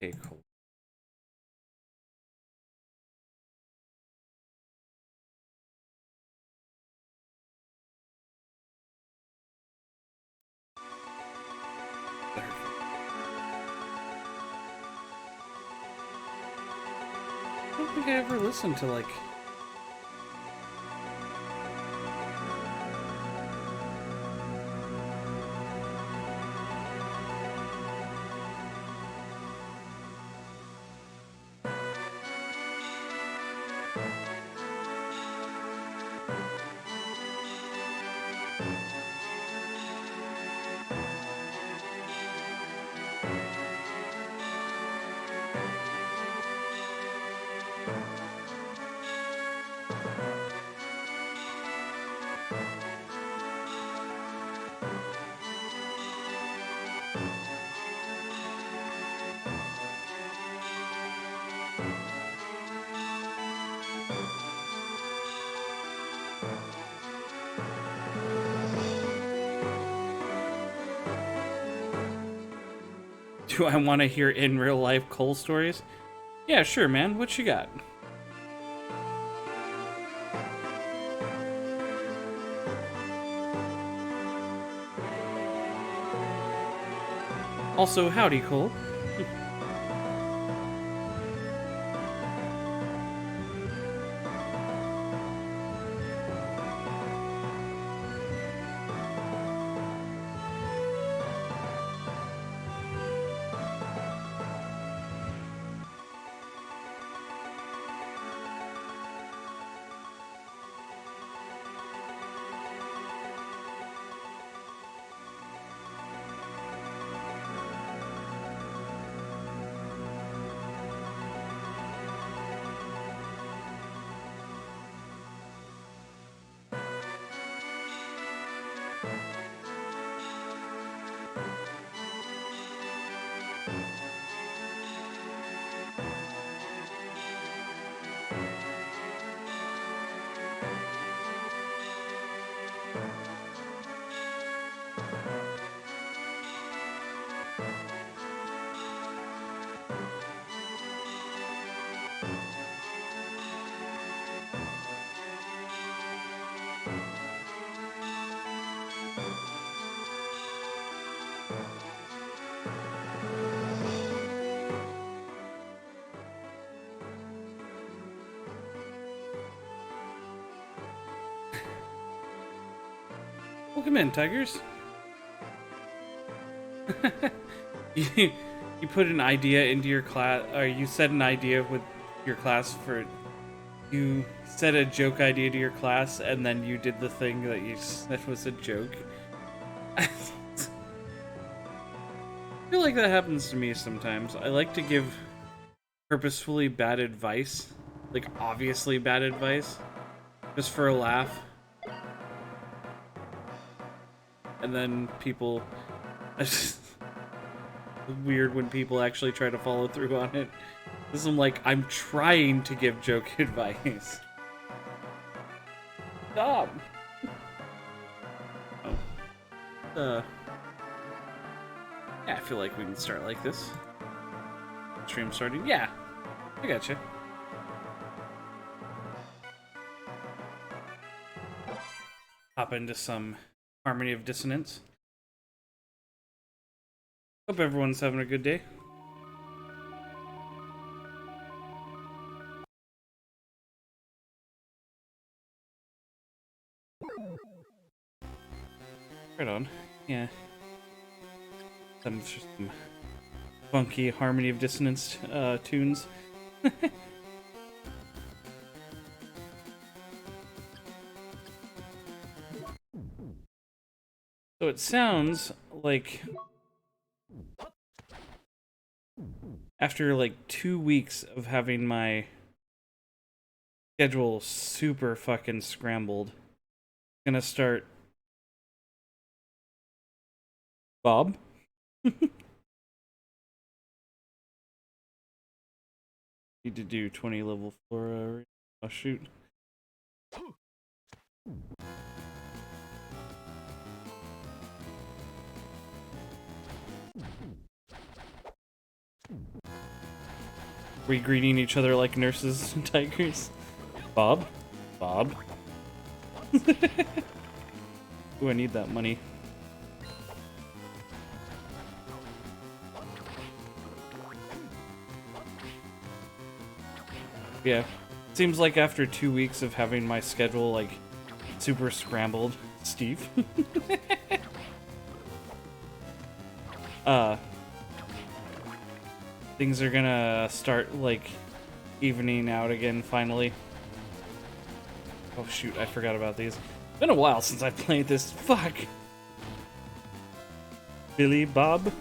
Okay, cool. I don't think I ever listened to like. Do I want to hear in real life Cole stories? Yeah, sure, man. What you got? Also, howdy, Cole. Welcome in, Tigers. you, you put an idea into your class, or you said an idea with your class for. You said a joke idea to your class, and then you did the thing that you said was a joke. I feel like that happens to me sometimes. I like to give purposefully bad advice, like obviously bad advice, just for a laugh. And then people. It's weird when people actually try to follow through on it. This is like, I'm trying to give joke advice. Stop! Oh. Yeah, I feel like we can start like this. Stream starting? Yeah, I gotcha. Hop into some Harmony of Dissonance. Hope everyone's having a good day. Right on. Yeah. Some funky Harmony of Dissonance tunes. So it sounds like after like 2 weeks of having my schedule super fucking scrambled, I'm gonna start. Bob? Need to do 20 level flora. Oh shoot. We greeting each other like nurses and tigers. Bob? Bob? Ooh, I need that money. Yeah. Seems like after 2 weeks of having my schedule, like, super scrambled, Steve. Things are gonna start, like, evening out again, finally. Oh, shoot, I forgot about these. Been a while since I played this. Fuck! Billy, Bob?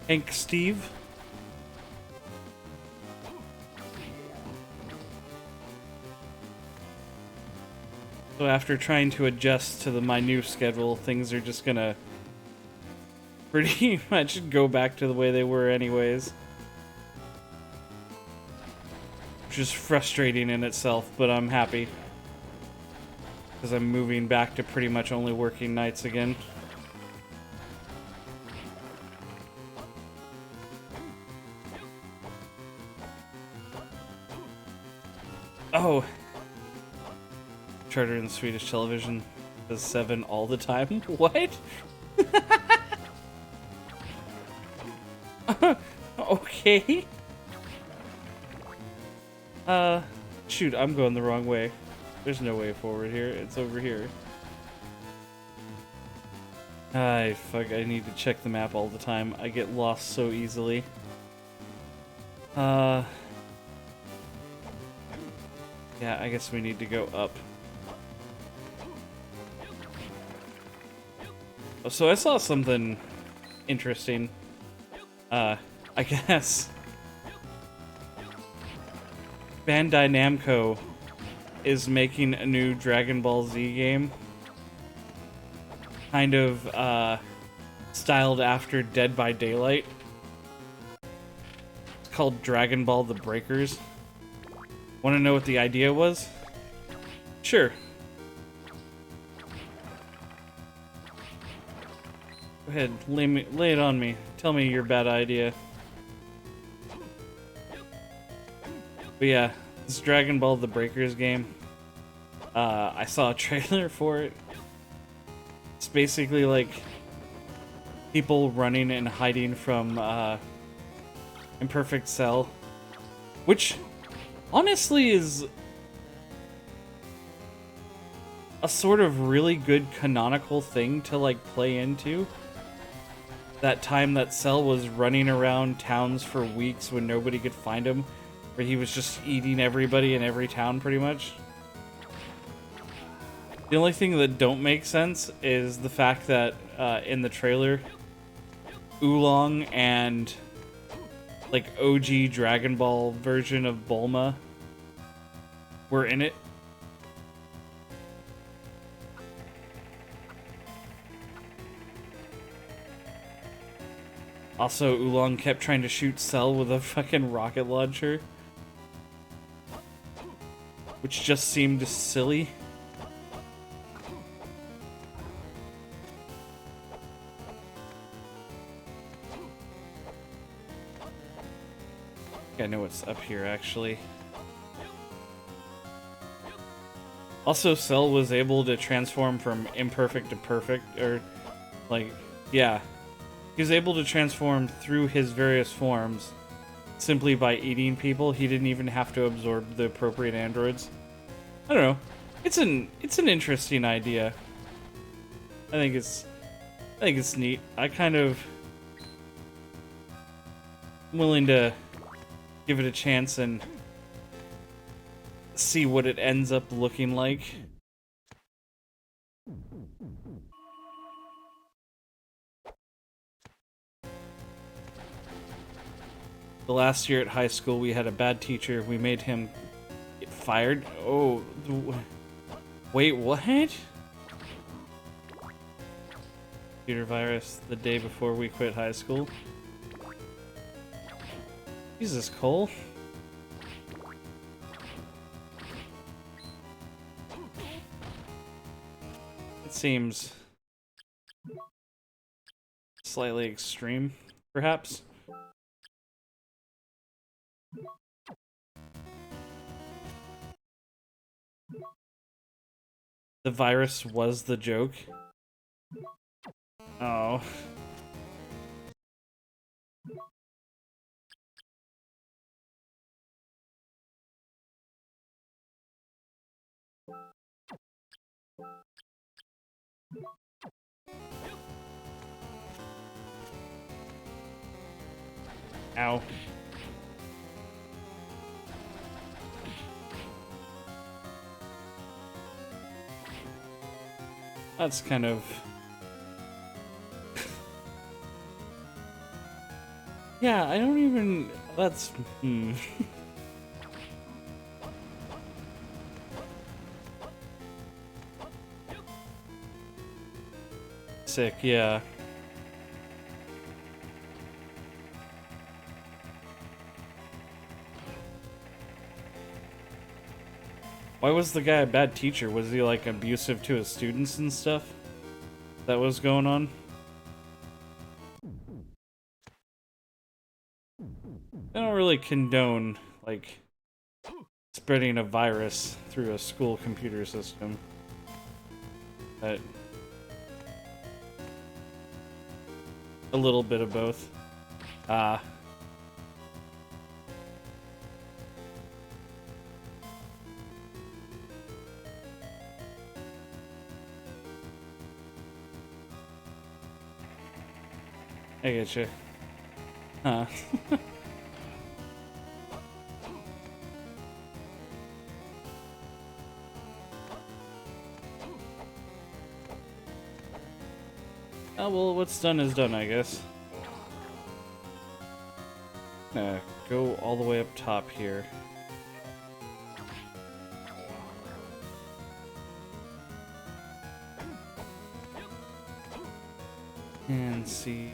Hank, Steve? So after trying to adjust to my new schedule, things are just gonna pretty much go back to the way they were anyways. Which is frustrating in itself, but I'm happy. Because I'm moving back to pretty much only working nights again. Oh! Charter in Swedish television does 7 all the time? What? Okay. Shoot, I'm going the wrong way. There's no way forward here. It's over here. Fuck, I need to check the map all the time. I get lost so easily. Yeah, I guess we need to go up. Oh, so I saw something interesting. I guess Bandai Namco is making a new Dragon Ball Z game. Kind of, styled after Dead by Daylight. It's called Dragon Ball The Breakers. Want to know what the idea was? Sure. Go ahead, lay it on me. Tell me your bad idea. But yeah, this Dragon Ball The Breakers game. I saw a trailer for it. It's basically like people running and hiding from Imperfect Cell, which honestly is a sort of really good canonical thing to like play into. That time that Cell was running around towns for weeks when nobody could find him, where he was just eating everybody in every town pretty much. The only thing that don't make sense is the fact that in the trailer, Oolong and like OG Dragon Ball version of Bulma were in it. Also, Oolong kept trying to shoot Cell with a fucking rocket launcher, which just seemed silly. I know what's up here, actually. Also, Cell was able to transform from imperfect to perfect, or, like, yeah. He was able to transform through his various forms simply by eating people. He didn't even have to absorb the appropriate androids. I don't know. It's an interesting idea. I think it's neat. I kind of willing to give it a chance and see what it ends up looking like. The last year at high school, we had a bad teacher. We made him get fired. Oh, wait, what? Computer virus the day before we quit high school. Jesus, Cole. It seems slightly extreme, perhaps. The virus was the joke. Oh. Ow. That's kind of... Yeah, I don't even... That's... Sick, yeah. Why was the guy a bad teacher? Was he, like, abusive to his students and stuff? That was going on? I don't really condone, like, spreading a virus through a school computer system. But... a little bit of both. I get you. Huh. Oh, well, what's done is done, I guess. Go all the way up top here. And see...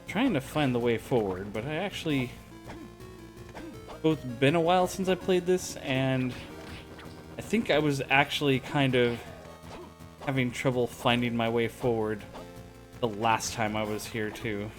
trying to find the way forward, but I actually... both been a while since I played this, and I think I was actually kind of having trouble finding my way forward the last time I was here, too.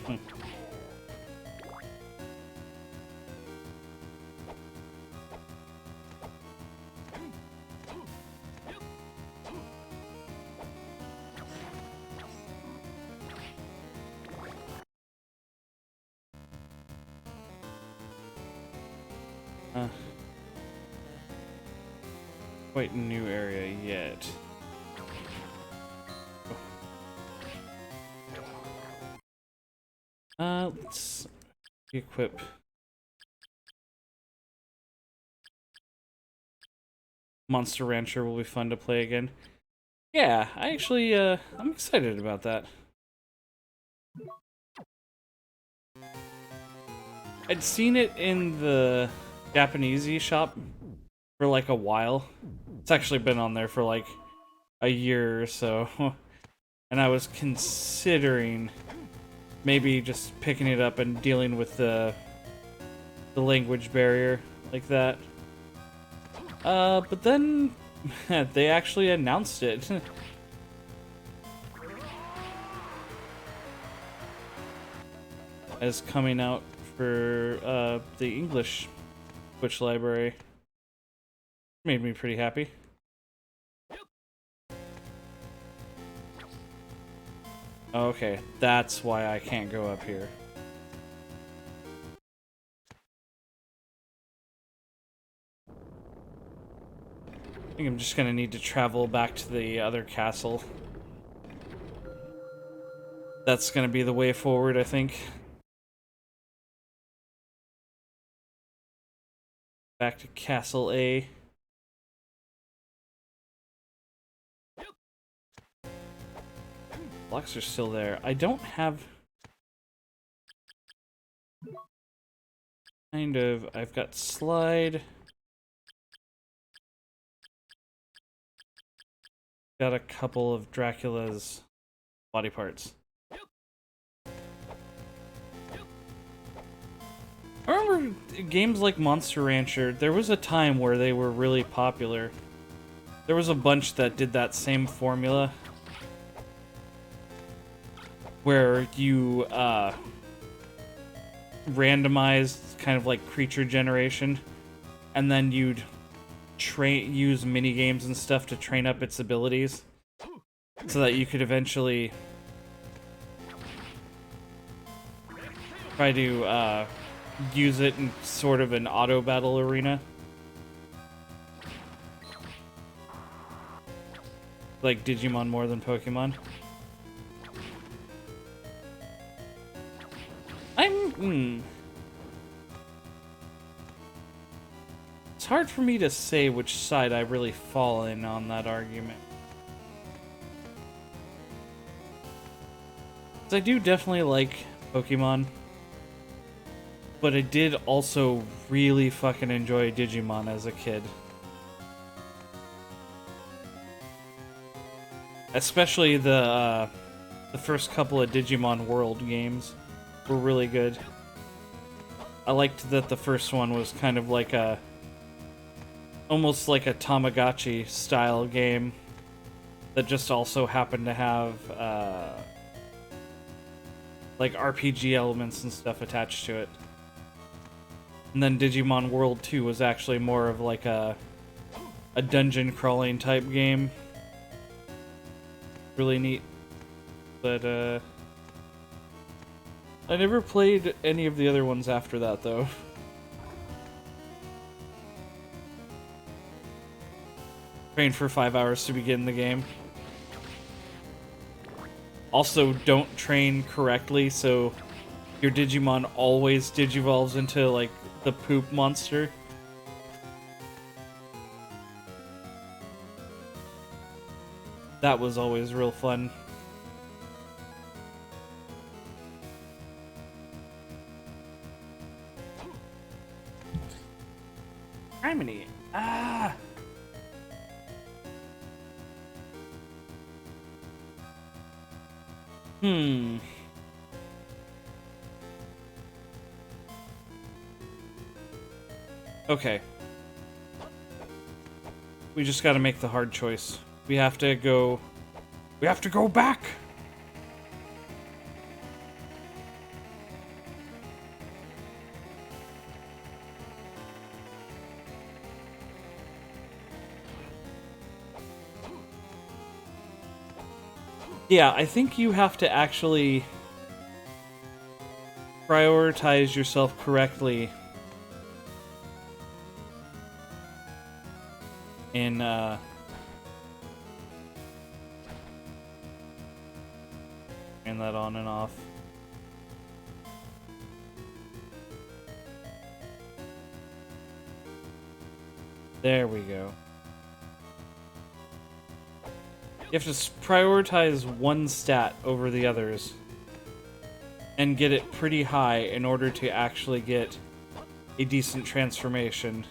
Quite a new area yet. Let's equip. Monster Rancher will be fun to play again. Yeah, I actually, I'm excited about that. I'd seen it in the Japanese shop for like a while. It's actually been on there for like a year or so. And I was considering maybe just picking it up and dealing with the language barrier like that. But then they actually announced it. As coming out for the English Switch library. Made me pretty happy. Okay, that's why I can't go up here. I think I'm just gonna need to travel back to the other castle. That's gonna be the way forward, I think. Back to Castle A. Blocks are still there. I don't have... kind of... I've got slide. Got a couple of Dracula's body parts. I remember games like Monster Rancher, there was a time where they were really popular. There was a bunch that did that same formula. Where you, randomized kind of like creature generation, and then you'd use mini games and stuff to train up its abilities, so that you could eventually try to use it in sort of an auto battle arena. Like Digimon more than Pokemon. It's hard for me to say which side I really fall in on that argument. 'Cause I do definitely like Pokemon, but I did also really fucking enjoy Digimon as a kid. Especially the first couple of Digimon World games were really good. I liked that the first one was kind of like almost like a Tamagotchi style game that just also happened to have like RPG elements and stuff attached to it. And then Digimon World 2 was actually more of like a dungeon crawling type game. Really neat. But I never played any of the other ones after that, though. Trained for 5 hours to begin the game. Also, don't train correctly, so your Digimon always digivolves into, like, the poop monster. That was always real fun. Harmony. Ah! Okay. We just gotta make the hard choice. We have to go back! Yeah, I think you have to actually prioritize yourself correctly in turn that on and off. There we go. You have to prioritize one stat over the others and get it pretty high in order to actually get a decent transformation.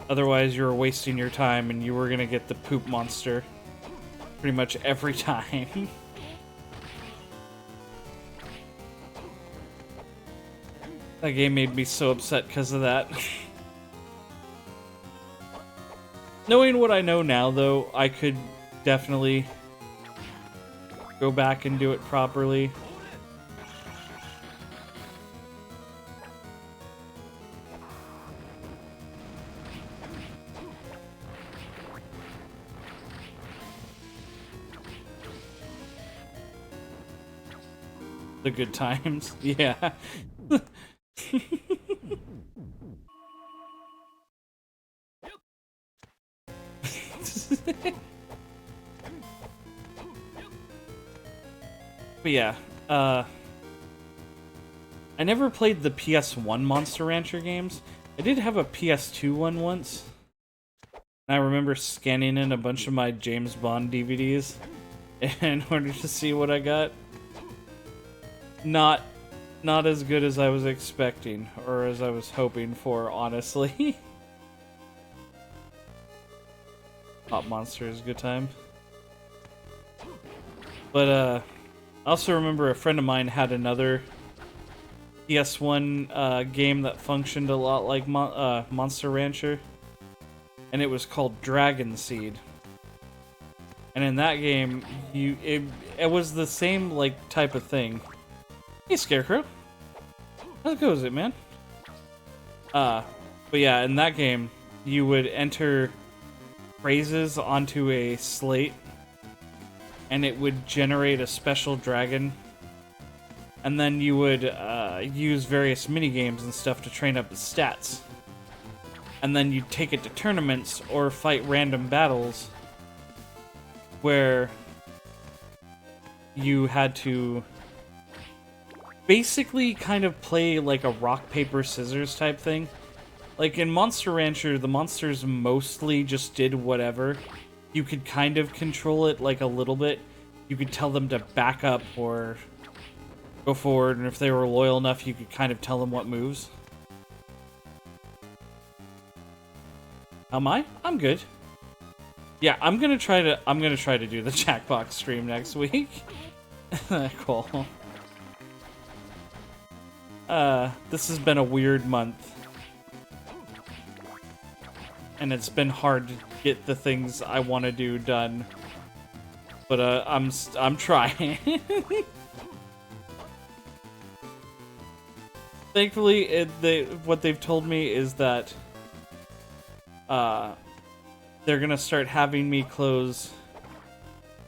Otherwise, you're wasting your time and you were gonna get the poop monster pretty much every time. That game made me so upset because of that. Knowing what I know now, though, I could definitely go back and do it properly. The good times, yeah. But yeah, I never played the PS1 Monster Rancher games. I did have a PS2 one once. And I remember scanning in a bunch of my James Bond DVDs in order to see what I got. Not as good as I was expecting, or as I was hoping for, honestly. Pop Monster is a good time. But, I also remember a friend of mine had another PS1 game that functioned a lot like Monster Rancher. And it was called Dragon Seed. And in that game, it was the same, like, type of thing. Hey, Scarecrow. How goes it, man? But yeah, in that game, you would enter phrases onto a slate, and it would generate a special dragon. And then you would use various mini games and stuff to train up its stats. And then you'd take it to tournaments or fight random battles where you had to basically kind of play like a rock, paper, scissors type thing. Like in Monster Rancher, the monsters mostly just did whatever. You could kind of control it like a little bit. You could tell them to back up or go forward, and if they were loyal enough, you could kind of tell them what moves. How am I? I'm good. Yeah, I'm gonna try to do the Jackbox stream next week. Cool. This has been a weird month. And it's been hard to get the things I want to do done. But I'm trying. Thankfully, what they've told me is that they're gonna start having me close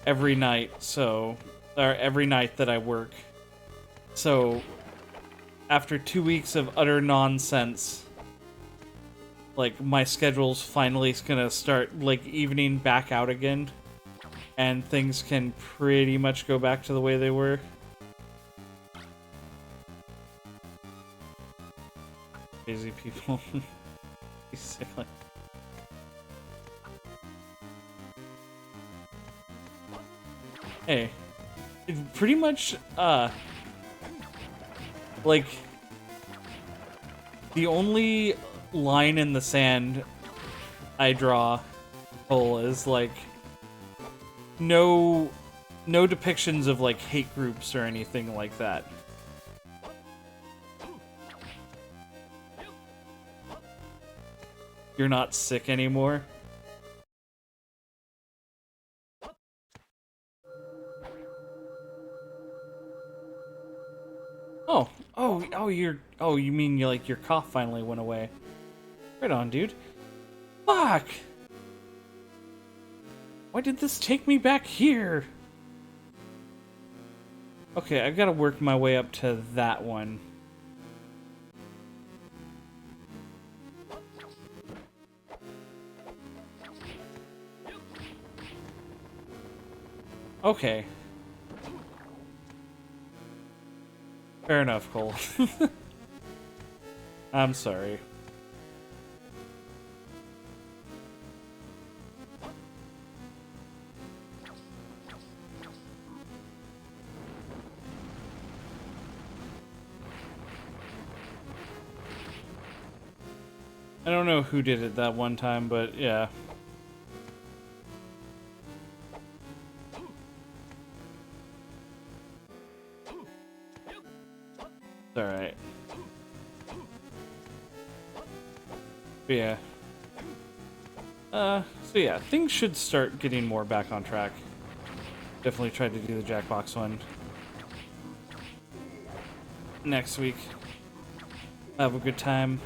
every night, or every night that I work. So after 2 weeks of utter nonsense, like my schedule's finally gonna start like evening back out again, and things can pretty much go back to the way they were. Crazy people. Basically. Hey, it pretty much, like, the only line in the sand I draw, Cole, is, like, no depictions of, like, hate groups or anything like that. You're not sick anymore? You mean like your cough finally went away? Right on, dude. Fuck! Why did this take me back here? Okay, I've got to work my way up to that one. Okay. Fair enough, Cole. I'm sorry. I don't know who did it that one time, but yeah. Alright. But yeah. So yeah, things should start getting more back on track. Definitely tried to do the Jackbox one next week. Have a good time.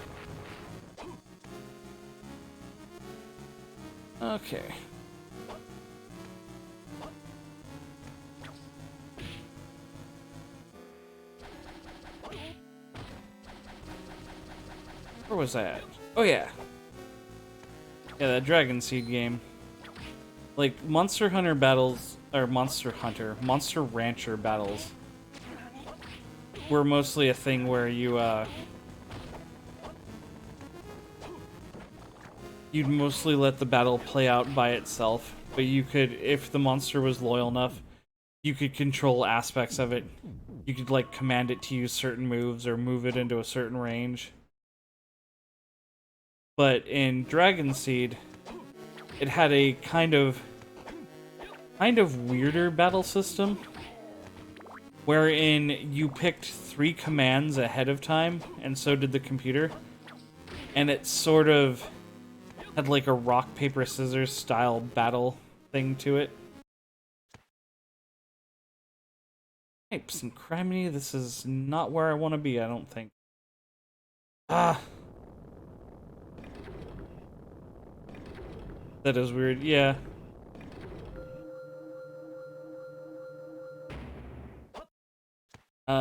Okay. Where was I at? Oh yeah. Yeah, that Dragon Seed game. Like, Monster Hunter battles, or Monster Rancher battles were mostly a thing where you'd mostly let the battle play out by itself, but you could, if the monster was loyal enough, you could control aspects of it. You could, like, command it to use certain moves or move it into a certain range. But in Dragon Seed, it had a kind of weirder battle system, wherein you picked 3 commands ahead of time, and so did the computer, and it sort of had like a rock, paper, scissors style battle thing to it. Hey, some criminy, this is not where I want to be, I don't think. Ah. That is weird, yeah.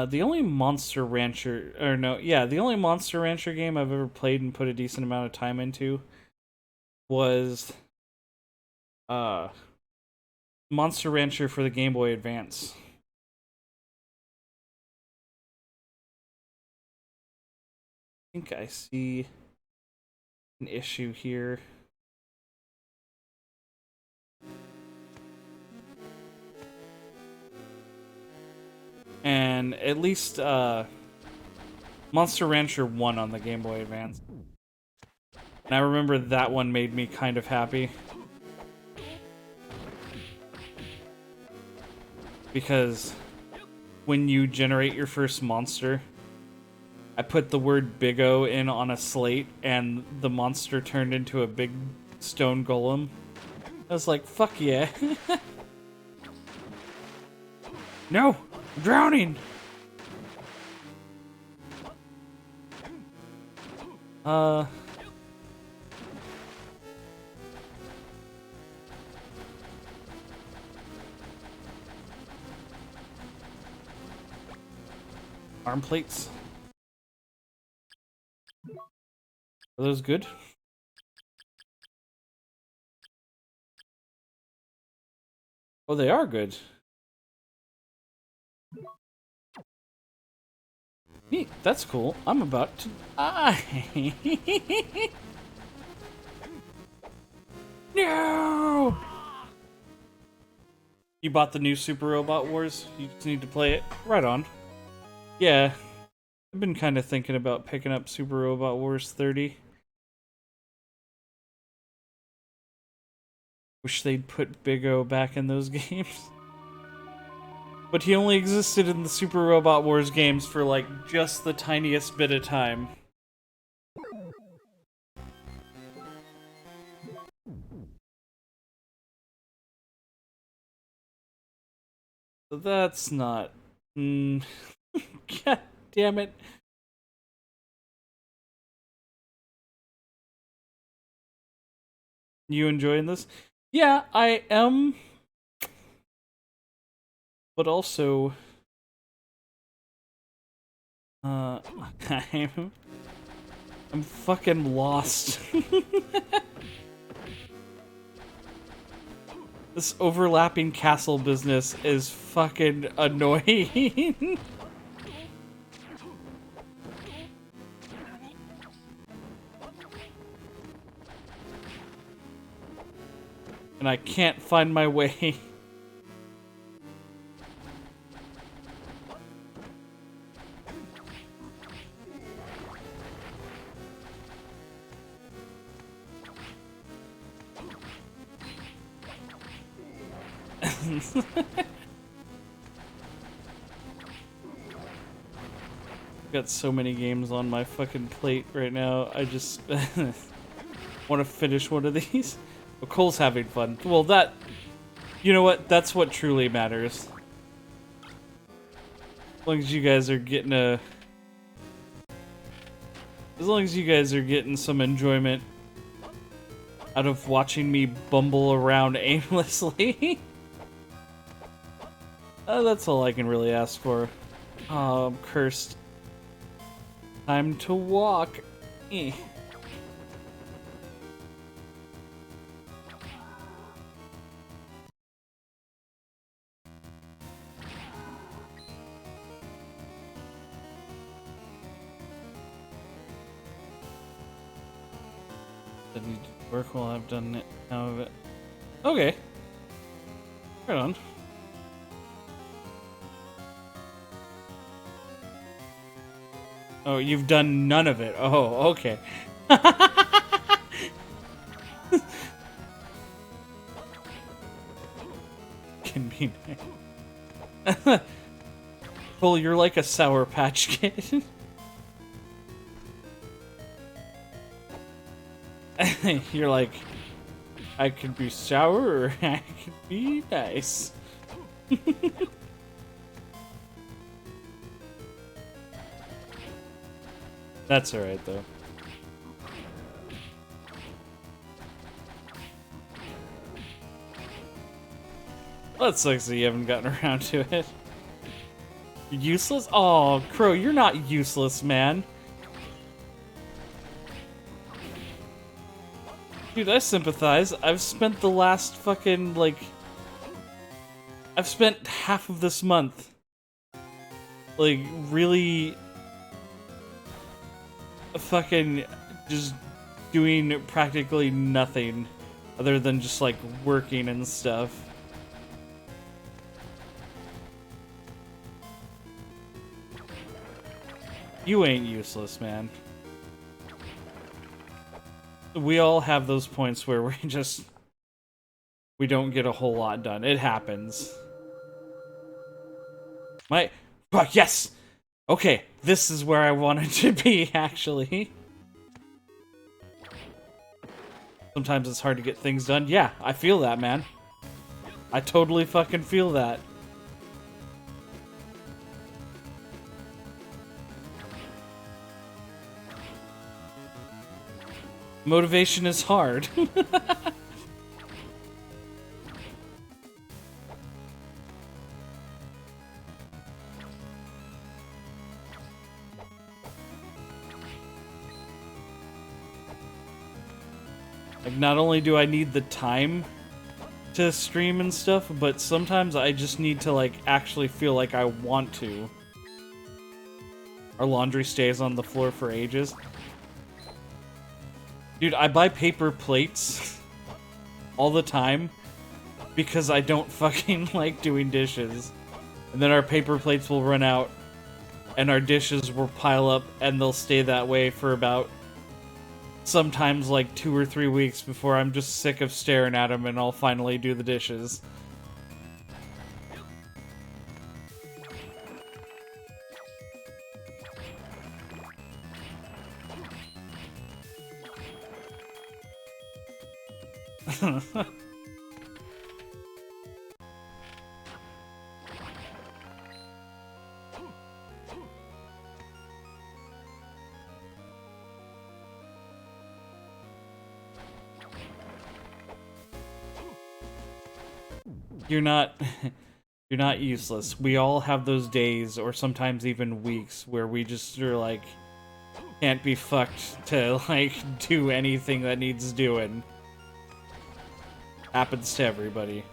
The only Monster Rancher, or no, yeah, the only Monster Rancher game I've ever played and put a decent amount of time into was Monster Rancher for the Game Boy Advance. I think I see an issue here. And at least Monster Rancher 1 on the Game Boy Advance. And I remember that one made me kind of happy. Because when you generate your first monster, I put the word Big O in on a slate and the monster turned into a big stone golem. I was like, fuck yeah. No! I'm drowning! Arm plates. Are those good? Oh, they are good. Neat, that's cool. I'm about to die. No! You bought the new Super Robot Wars? You just need to play it? Right on. Yeah. I've been kind of thinking about picking up Super Robot Wars 30. Wish they'd put Big O back in those games. But he only existed in the Super Robot Wars games for like just the tiniest bit of time. So that's not... God damn it. You enjoying this? Yeah, I am. But also... I'm fucking lost. This overlapping castle business is fucking annoying. And I can't find my way. Got so many games on my fucking plate right now. I just want to finish one of these. Well, Cole's having fun. Well, that... You know what? That's what truly matters. As long as you guys are getting a... As long as you guys are getting some enjoyment out of watching me bumble around aimlessly. That's all I can really ask for. Oh, I'm cursed. Time to walk. Eh. I need to work while I've done it now of it. Okay. Right on. Oh, you've done none of it. Oh, okay. Can be nice. Well, you're like a Sour Patch Kid. You're like, I could be sour or I could be nice. That's alright, though. Well, that sucks that you haven't gotten around to it. Useless? Oh, Crow, you're not useless, man. Dude, I sympathize. I've spent the last fucking, like... I've spent half of this month, like, really fucking just doing practically nothing other than just, like, working and stuff. You ain't useless, man. We all have those points where we don't get a whole lot done. It happens. Oh, yes! Okay, this is where I wanted to be, actually. Sometimes it's hard to get things done. Yeah, I feel that, man. I totally fucking feel that. Motivation is hard. Like, not only do I need the time to stream and stuff, but sometimes I just need to, like, actually feel like I want to. Our laundry stays on the floor for ages. Dude, I buy paper plates all the time because I don't fucking like doing dishes. And then our paper plates will run out and our dishes will pile up and they'll stay that way for about sometimes like 2 or 3 weeks before I'm just sick of staring at them and I'll finally do the dishes. You're not you're not useless. We all have those days or sometimes even weeks where we just are like can't be fucked to like do anything that needs doing. Happens to everybody.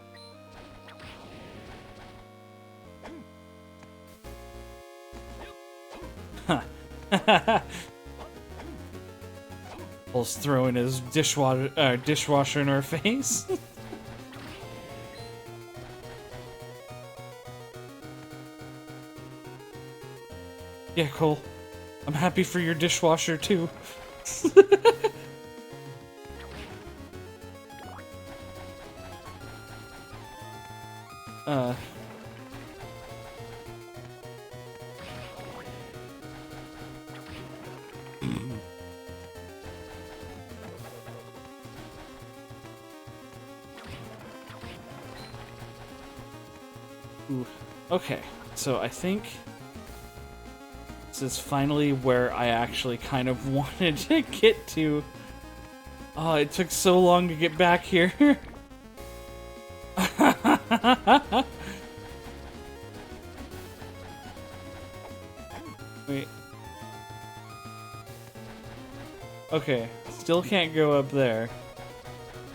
Huh. Paul's throwing his dishwasher in our face. Yeah, Cole. I'm happy for your dishwasher, too. Ooh. Okay, so I think this is finally where I actually kind of wanted to get to. Oh, it took so long to get back here. Wait. Okay, still can't go up there.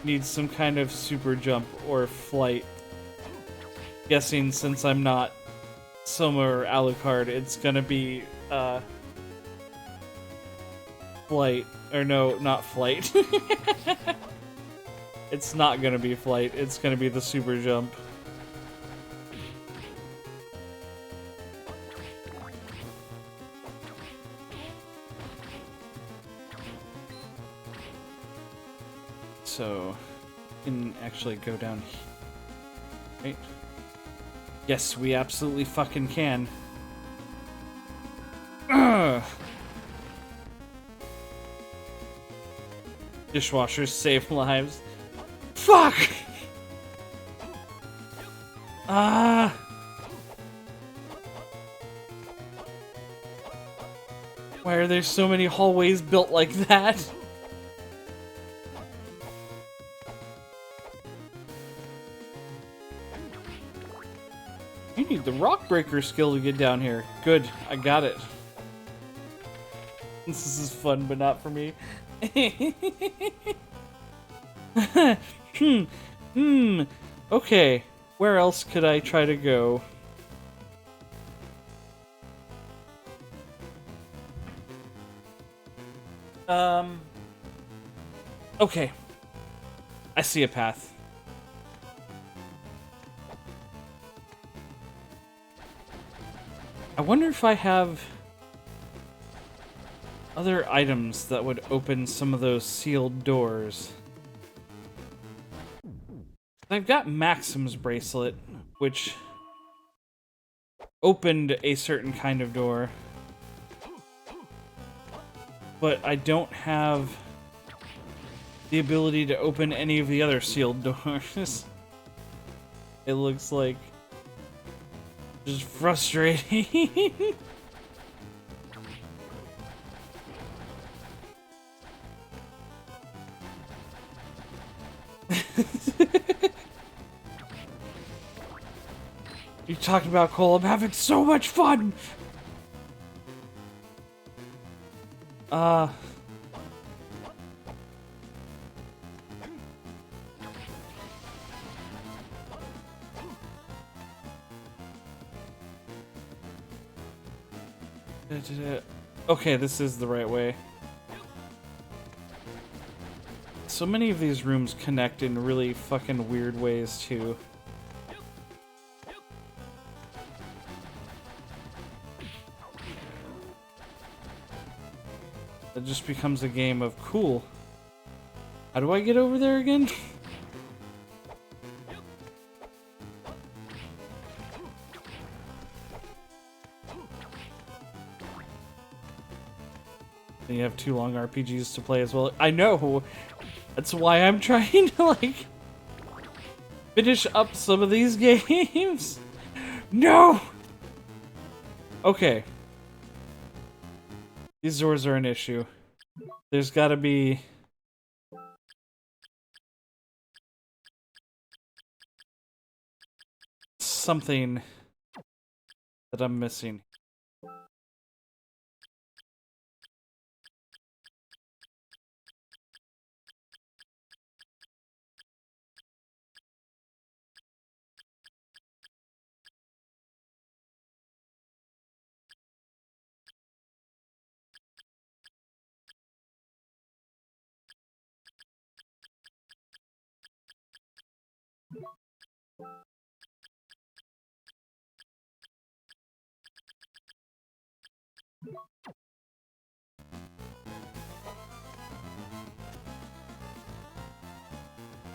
Need some kind of super jump or flight. Guessing since I'm not Soma or Alucard, it's gonna be flight. Or no, not flight. It's not gonna be flight, it's gonna be the super jump. So, we can actually go down here. Right? Yes, we absolutely fucking can. Ugh. Dishwashers save lives. Fuck! Why are there so many hallways built like that? You need the rock breaker skill to get down here. Good, I got it. This is fun, but not for me. Okay, where else could I try to go? Okay. I see a path. I wonder if I have other items that would open some of those sealed doors. I've got Maxim's bracelet, which opened a certain kind of door. But I don't have the ability to open any of the other sealed doors. It looks like just frustrating. You talking about Cole? I'm having so much fun. Okay, this is the right way. So many of these rooms connect in really fucking weird ways, too. It just becomes a game of, cool, how do I get over there again? And you have too long RPGs to play as well. I know! That's why I'm trying to, like, finish up some of these games. No! Okay. These doors are an issue. There's gotta be something that I'm missing.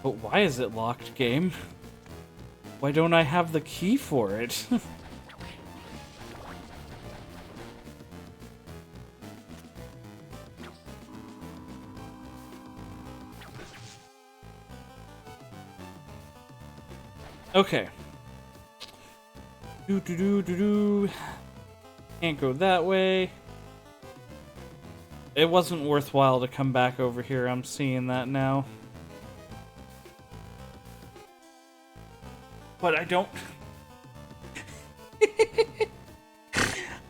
But why is it locked, game? Why don't I have the key for it? Okay. Do. Can't go that way. It wasn't worthwhile to come back over here. I'm seeing that now. But I don't...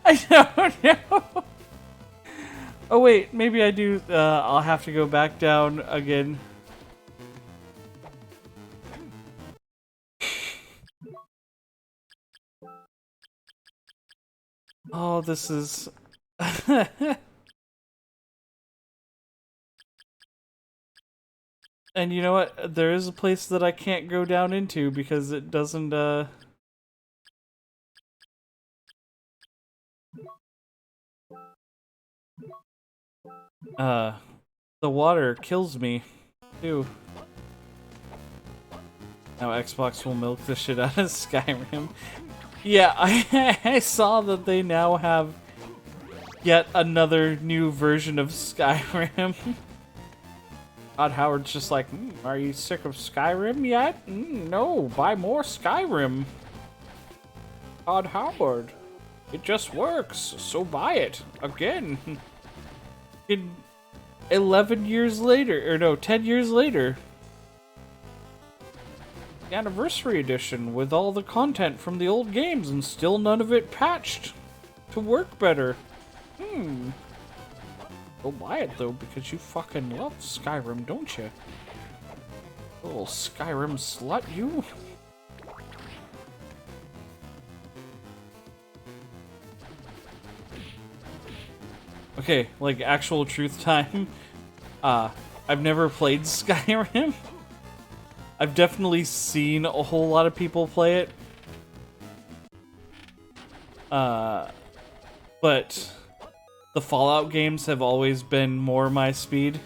I don't know. Oh wait, maybe I do. I'll have to go back down again. Oh, this is... And you know what? There is a place that I can't go down into because it doesn't, the water kills me, too. Now Xbox will milk the shit out of Skyrim. Yeah, I saw that they now have yet another new version of Skyrim. Todd Howard's just like, are you sick of Skyrim yet? No, buy more Skyrim. Todd Howard. It just works, so buy it again. In 11 years later, or no, 10 years later. The anniversary edition with all the content from the old games and still none of it patched to work better. Go buy it though, because you fucking love Skyrim, don't you? Little Skyrim slut, you. Okay, like actual truth time. I've never played Skyrim. I've definitely seen a whole lot of people play it. But the Fallout games have always been more my speed.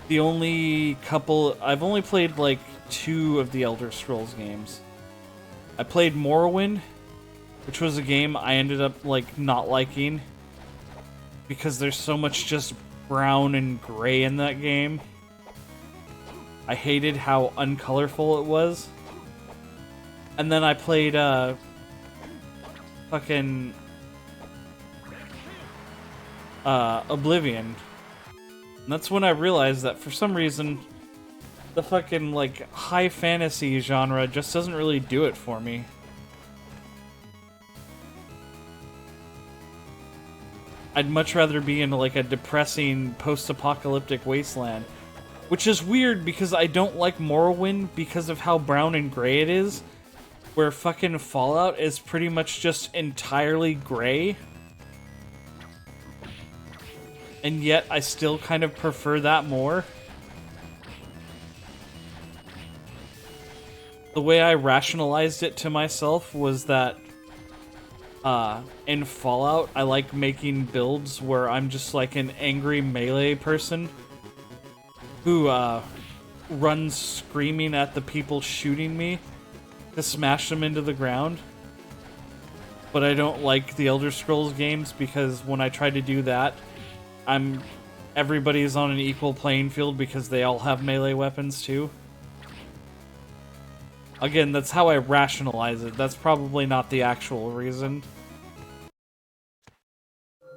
The only couple... I've only played like 2 of the Elder Scrolls games. I played Morrowind, which was a game I ended up like not liking because there's so much just brown and gray in that game. I hated how uncolorful it was. And then I played fucking Oblivion. And that's when I realized that for some reason the fucking like high fantasy genre just doesn't really do it for me. I'd much rather be in like a depressing post-apocalyptic wasteland, which is weird because I don't like Morrowind because of how brown and gray it is, where fucking Fallout is pretty much just entirely gray. And yet I still kind of prefer that more. The way I rationalized it to myself was that in Fallout, I like making builds where I'm just like an angry melee person who runs screaming at the people shooting me to smash them into the ground. But I don't like the Elder Scrolls games because when I try to do that, everybody's on an equal playing field because they all have melee weapons too. Again, that's how I rationalize it. That's probably not the actual reason.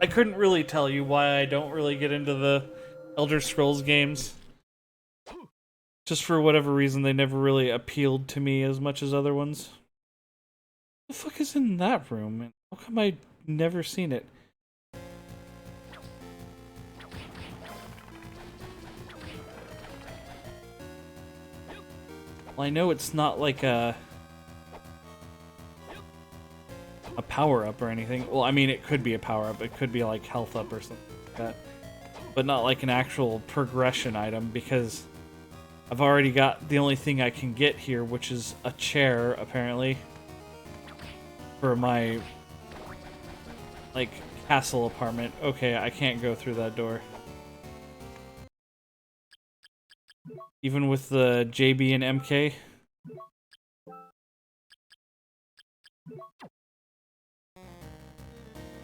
I couldn't really tell you why I don't really get into the Elder Scrolls games. Just for whatever reason, they never really appealed to me as much as other ones. What the fuck is in that room? How come I never seen it? Well, I know it's not like a power-up or anything. Well, I mean, it could be a power-up. It could be like health up or something like that. But not like an actual progression item, because I've already got the only thing I can get here, which is a chair, apparently. For my, like, castle apartment. Okay, I can't go through that door. Even with the JB and MK.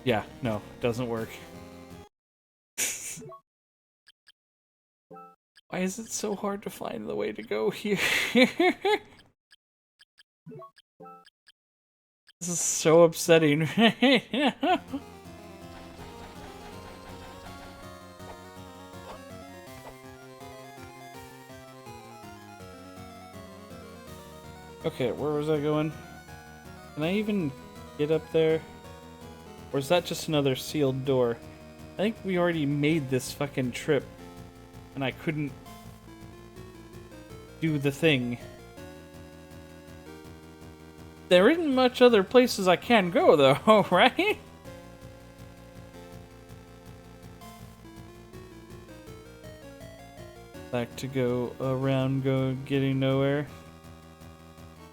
Yeah, no, doesn't work. Why is it so hard to find the way to go here? This is so upsetting. Okay, where was I going? Can I even get up there? Or is that just another sealed door? I think we already made this fucking trip, and I couldn't do the thing. There isn't much other places I can go, though, right? Back to go around, getting nowhere.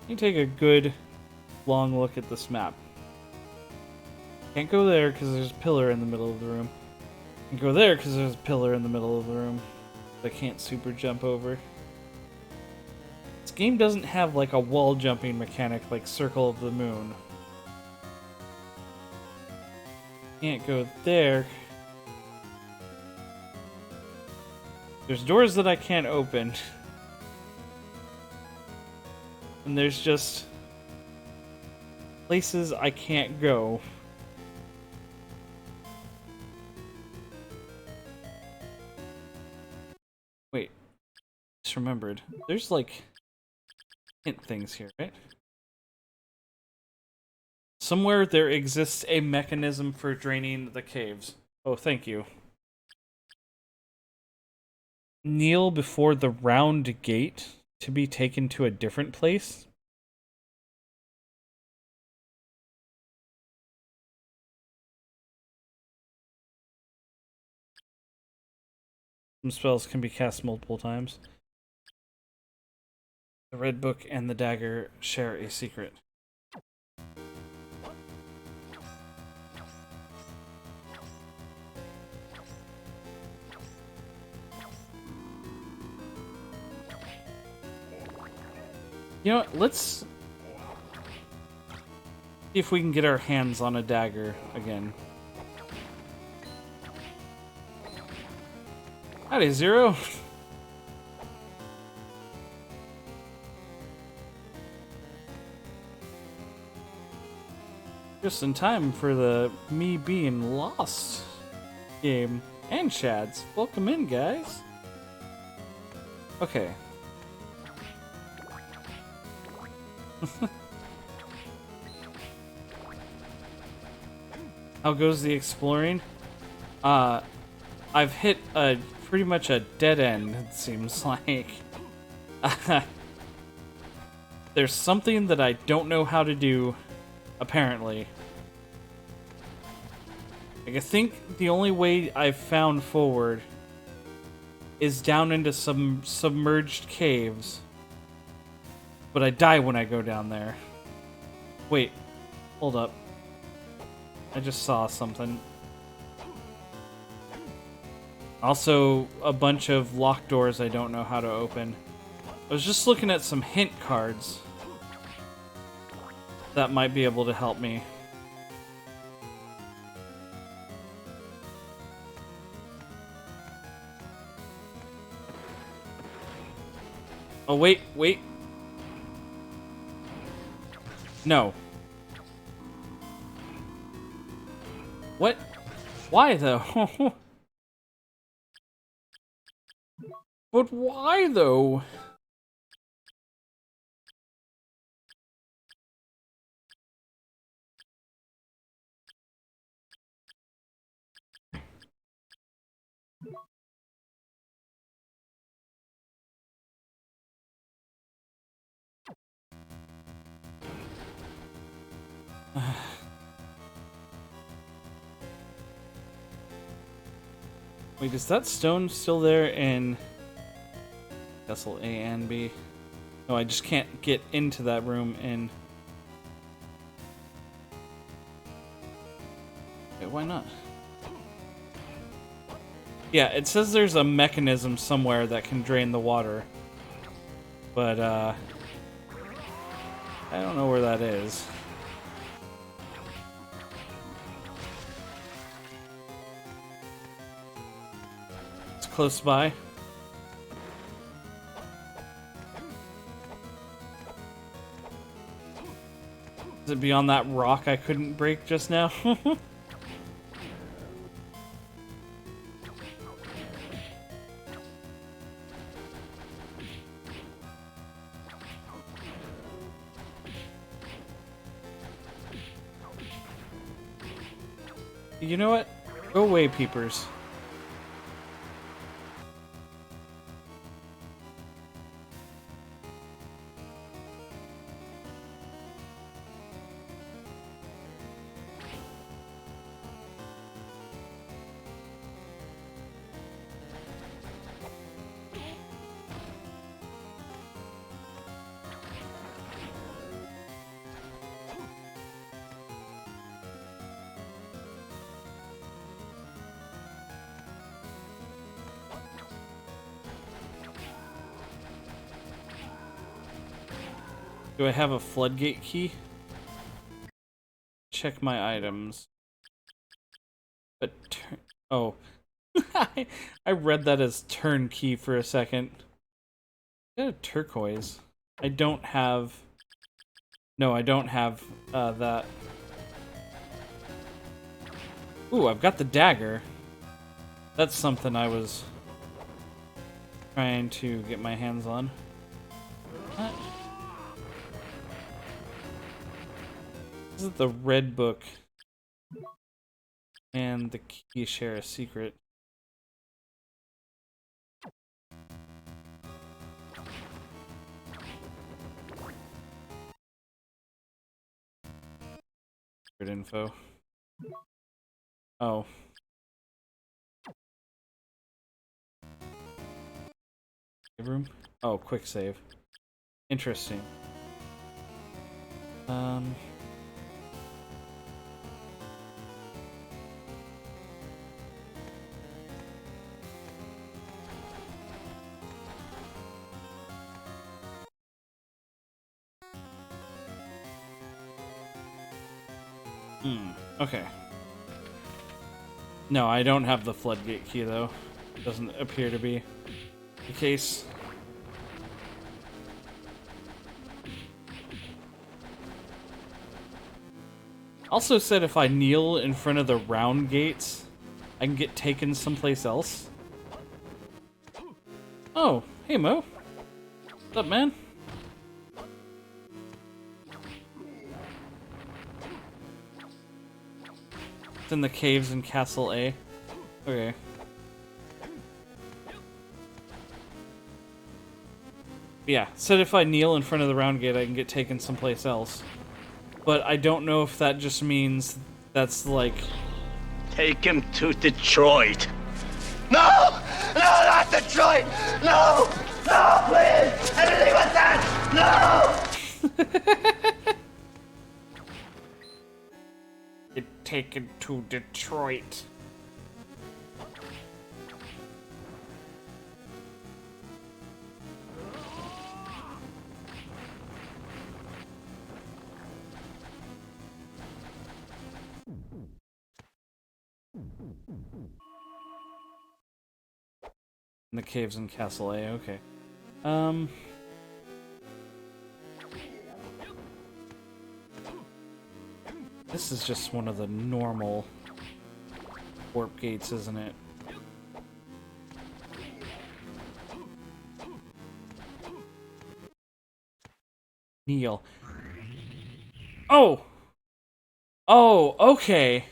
You take a good, long look at this map. Can't go there because there's a pillar in the middle of the room. Can't go there because there's a pillar in the middle of the room that I can't super jump over. This game doesn't have like a wall jumping mechanic like Circle of the Moon. Can't go there. There's doors that I can't open. And there's just places I can't go. Wait, just remembered. There's like hint things here, right? Somewhere there exists a mechanism for draining the caves. Oh, thank you. Kneel before the round gate to be taken to a different place? Some spells can be cast multiple times. The red book and the dagger share a secret. You know what, let's see if we can get our hands on a dagger again. Howdy, Zero. Just in time for the me being lost game. And Shads. Welcome in, guys. Okay. How goes the exploring? I've hit pretty much a dead end, it seems like. There's something that I don't know how to do, apparently. Like, I think the only way I've found forward is down into some submerged caves. But I die when I go down there. Wait, hold up. I just saw something. Also, a bunch of locked doors I don't know how to open. I was just looking at some hint cards that might be able to help me. Oh, wait. No. What? Why, though? But why, though? Wait, is that stone still there in Castle A and B? No, I just can't get into that room in... Okay, why not? Yeah, it says there's a mechanism somewhere that can drain the water. But, I don't know where that is. It's close by. Is it beyond that rock I couldn't break just now? You know what? Go away, peepers. Do I have a floodgate key? Check my items. But oh. I read that as turnkey for a second. I got a turquoise. I don't have No, I don't have that. Ooh, I've got the dagger. That's something I was trying to get my hands on. What? This is the red book. And the key share a secret. Secret info. Oh. Save room? Oh, quick save. Interesting. Okay. No, I don't have the floodgate key, though. It doesn't appear to be the case. Also said if I kneel in front of the round gates, I can get taken someplace else. Oh, hey Mo. What's up, man? It's in the caves in Castle A. Okay. Yeah, said if I kneel in front of the round gate, I can get taken someplace else. But I don't know if that just means that's like... Take him to Detroit. No! No, not Detroit! No! No, please! Anything but that! No! Get taken to Detroit. In the caves in Castle A, okay. This is just one of the normal warp gates, isn't it? Neil. Oh! Oh, okay.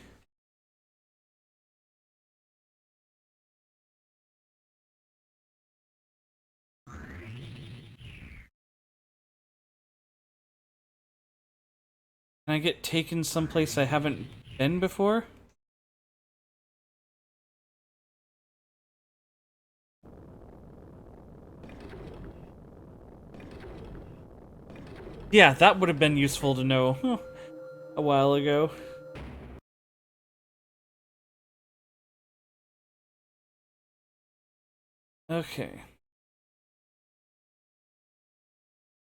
Can I get taken someplace I haven't been before? Yeah, that would have been useful to know a while ago. Okay.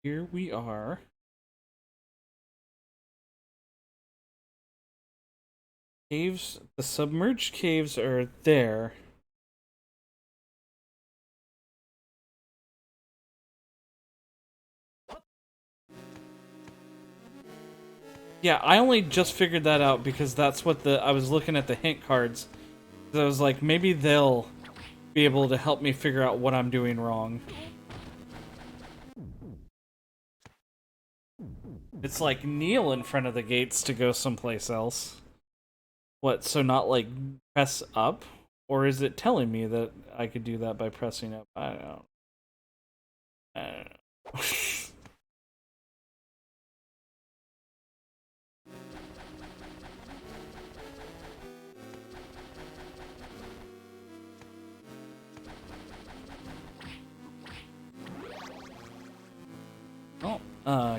Here we are. Caves, the submerged caves are there. Yeah, I only just figured that out because that's what I was looking at the hint cards. I was like, maybe they'll be able to help me figure out what I'm doing wrong. It's like kneel in front of the gates to go someplace else. What, so not like press up? Or is it telling me that I could do that by pressing up? I don't know.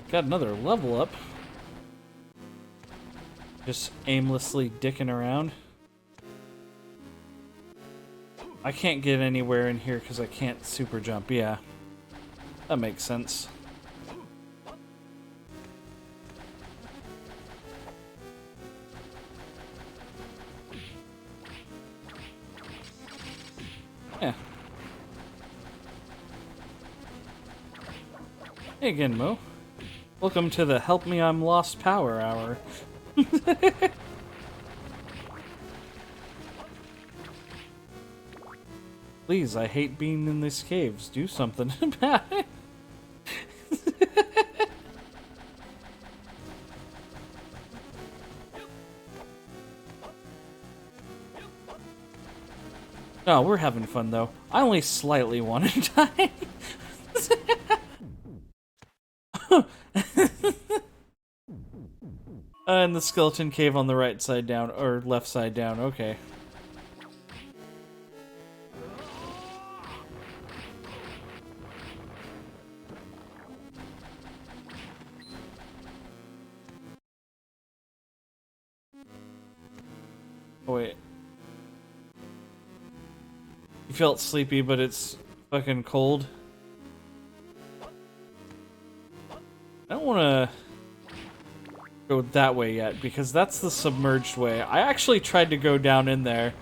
Got another level up. Just aimlessly dicking around. I can't get anywhere in here because I can't super jump. Yeah, that makes sense. Yeah. Hey again, Mo. Welcome to the Help Me I'm Lost Power Hour. Please, I hate being in these caves. Do something about it. Oh, we're having fun though. I only slightly want to die. And the skeleton cave on the right side down, or left side down, okay. Oh, wait. You felt sleepy, but it's fucking cold. I don't want to go that way yet, because that's the submerged way. I actually tried to go down in there,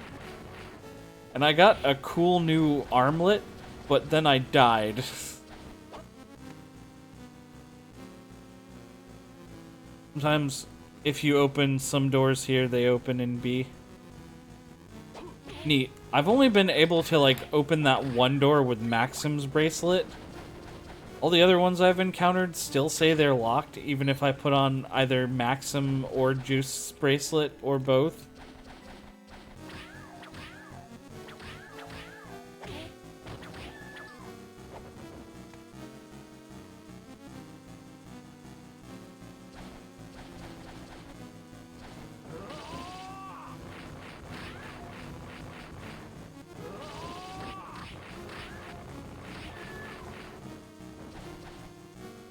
and I got a cool new armlet, but then I died. Sometimes, if you open some doors here, they open in B. Neat. I've only been able to, like, open that one door with Maxim's bracelet. All the other ones I've encountered still say they're locked, even if I put on either Maxim or Juice's bracelet, or both.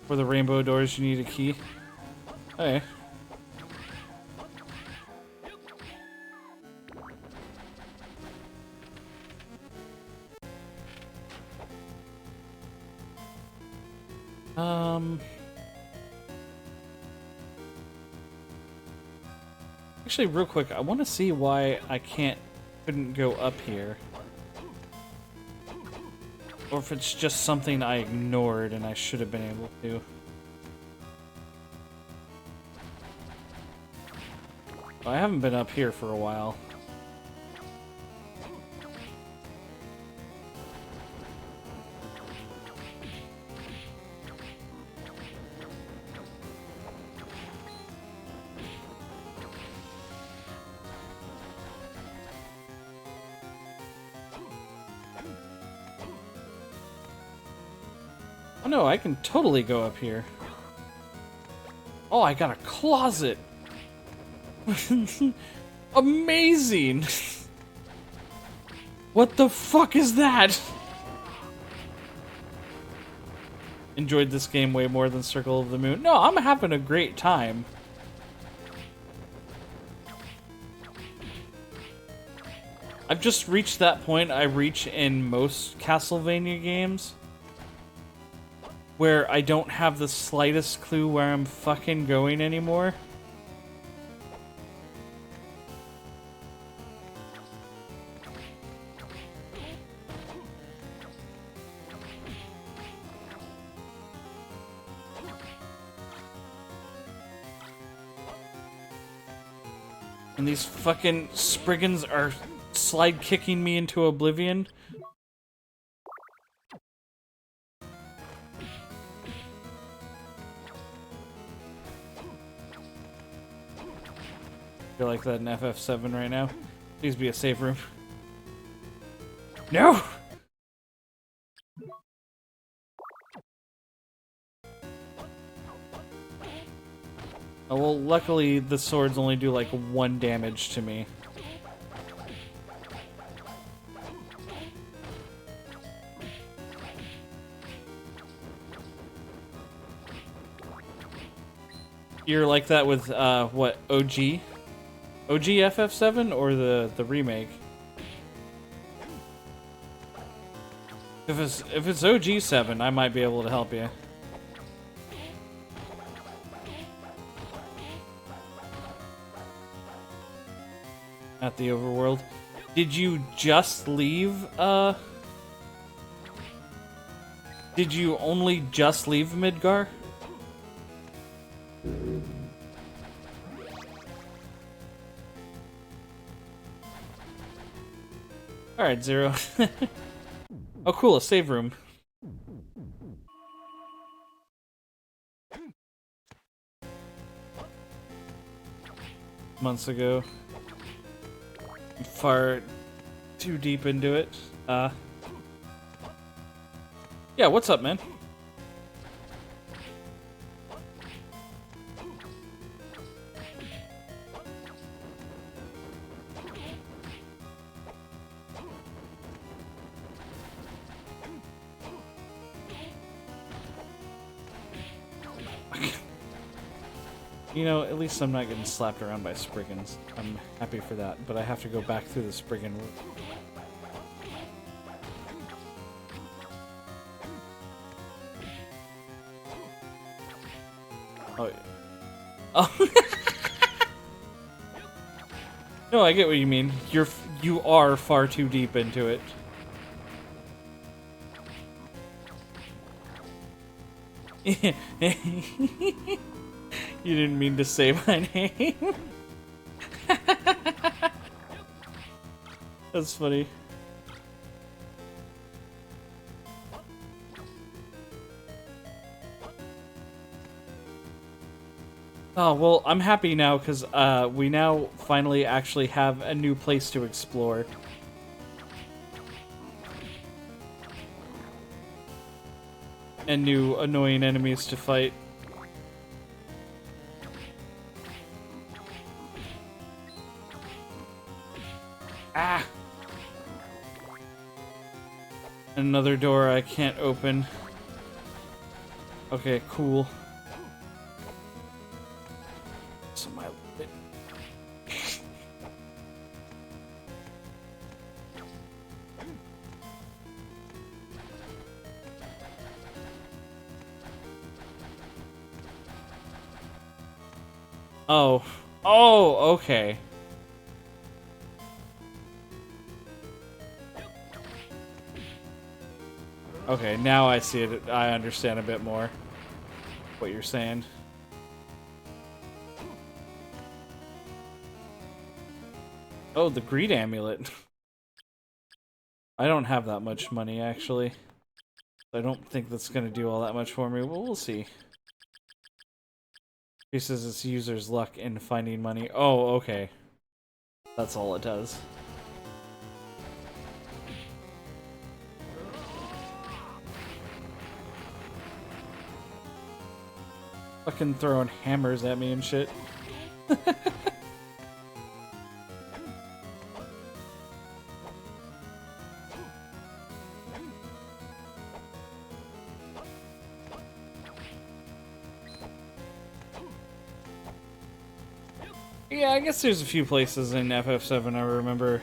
For the rainbow doors, you need a key. Okay. Actually, real quick, I want to see why I couldn't go up here. Or if it's just something I ignored and I should have been able to. I haven't been up here for a while. Oh no, I can totally go up here. Oh, I got a closet! Amazing! What the fuck is that? Enjoyed this game way more than Circle of the Moon. No, I'm having a great time. I've just reached that point I reach in most Castlevania games, where I don't have the slightest clue where I'm fucking going anymore. And these fucking Spriggans are slide kicking me into oblivion. I feel like that in FF7 right now. Please be a safe room. No! Oh, well, luckily the swords only do like 1 damage to me. You're like that with, what, OG? OG FF7 or the remake? If it's OG 7, I might be able to help you. At the overworld. Did you just leave, Did you only just leave Midgar? Alright, Zero. Oh, cool, a save room. Months ago. Far too deep into it. Yeah, what's up, man? You know, at least I'm not getting slapped around by Spriggans. I'm happy for that, but I have to go back through the Spriggan route. Oh, yeah. Oh. No, I get what you mean. You are far too deep into it. You didn't mean to say my name. That's funny. Oh, well, I'm happy now because we now finally actually have a new place to explore. And new annoying enemies to fight. Ah! Another door I can't open. Okay, cool. So my bit. Oh. Oh, okay. Okay, now I see it. I understand a bit more what you're saying. Oh, the greed amulet. I don't have that much money, actually. I don't think that's going to do all that much for me. Well, we'll see. Increases its user's luck in finding money. Oh, okay. That's all it does. Fucking throwing hammers at me and shit. Yeah, I guess there's a few places in FF7 I remember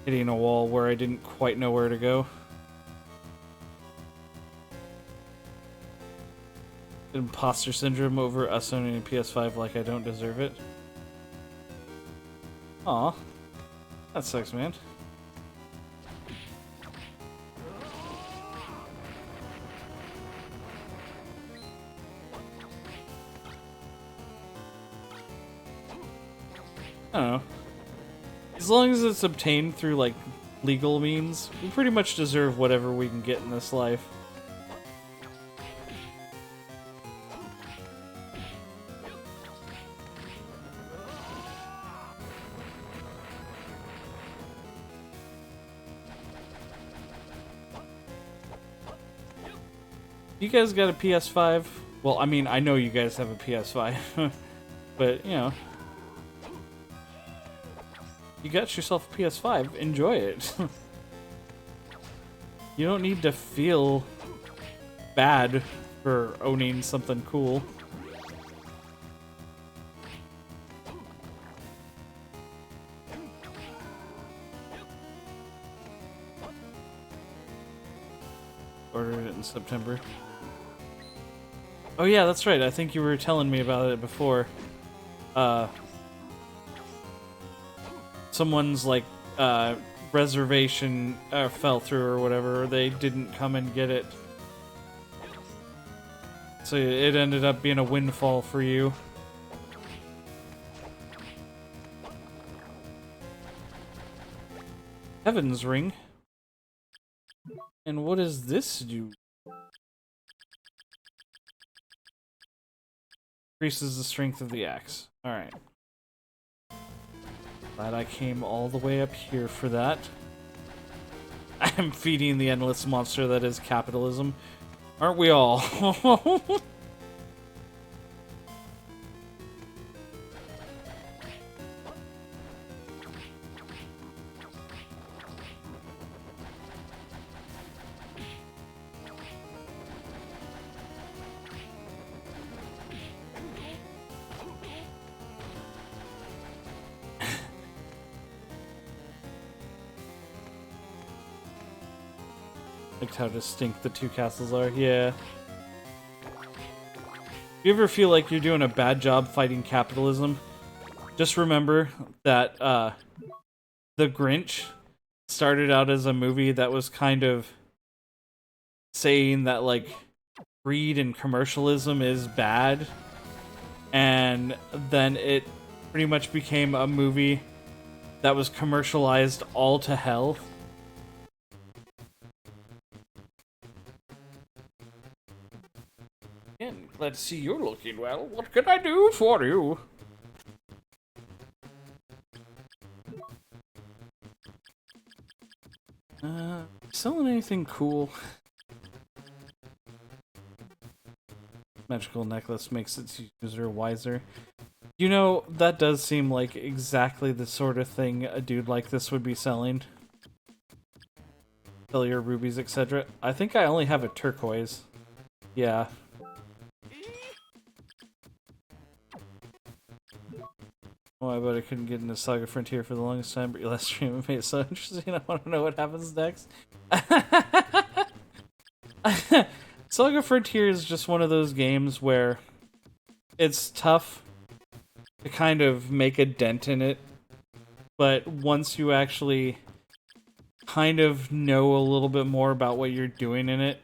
hitting a wall where I didn't quite know where to go. Imposter syndrome over us owning a PS5 like I don't deserve it. Aw. That sucks, man. I don't know. As long as it's obtained through, like, legal means, we pretty much deserve whatever we can get in this life. You guys got a PS5? Well, I mean, I know you guys have a PS5, but, you know. You got yourself a PS5, enjoy it. You don't need to feel bad for owning something cool. Ordered it in September. Oh yeah, that's right. I think you were telling me about it before. Someone's like reservation fell through or whatever, or they didn't come and get it. So it ended up being a windfall for you. Heaven's Ring. And what does this do? Increases the strength of the axe. Alright. Glad I came all the way up here for that. I'm feeding the endless monster that is capitalism. Aren't we all? Like how distinct the two castles are. Yeah. If you ever feel like you're doing a bad job fighting capitalism, just remember that The Grinch started out as a movie that was kind of saying that, like, greed and commercialism is bad, and then it pretty much became a movie that was commercialized all to hell. And glad to see you're looking well. What can I do for you? Selling anything cool? Magical necklace makes its user wiser. You know, that does seem like exactly the sort of thing a dude like this would be selling. Sell your rubies, etc. I think I only have a turquoise. Yeah. Oh, I bet I couldn't get into Saga Frontier for the longest time, but your last stream made it so interesting. I want to know what happens next. Saga Frontier is just one of those games where it's tough to kind of make a dent in it, but once you actually kind of know a little bit more about what you're doing in it,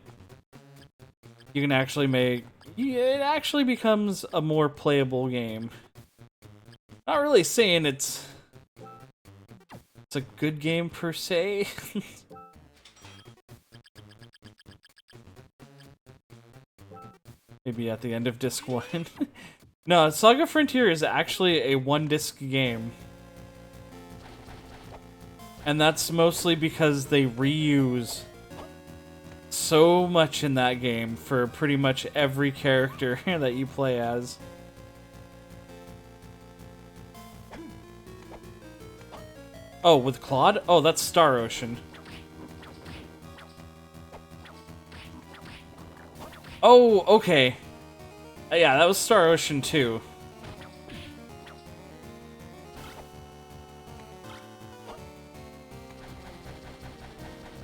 you can actually make... it actually becomes a more playable game. Not really saying it's a good game per se. Maybe at the end of disc 1. No, Saga Frontier is actually a one-disc game. And that's mostly because they reuse so much in that game for pretty much every character that you play as. Oh, with Claude? Oh, that's Star Ocean. Oh, okay. Yeah, that was Star Ocean too.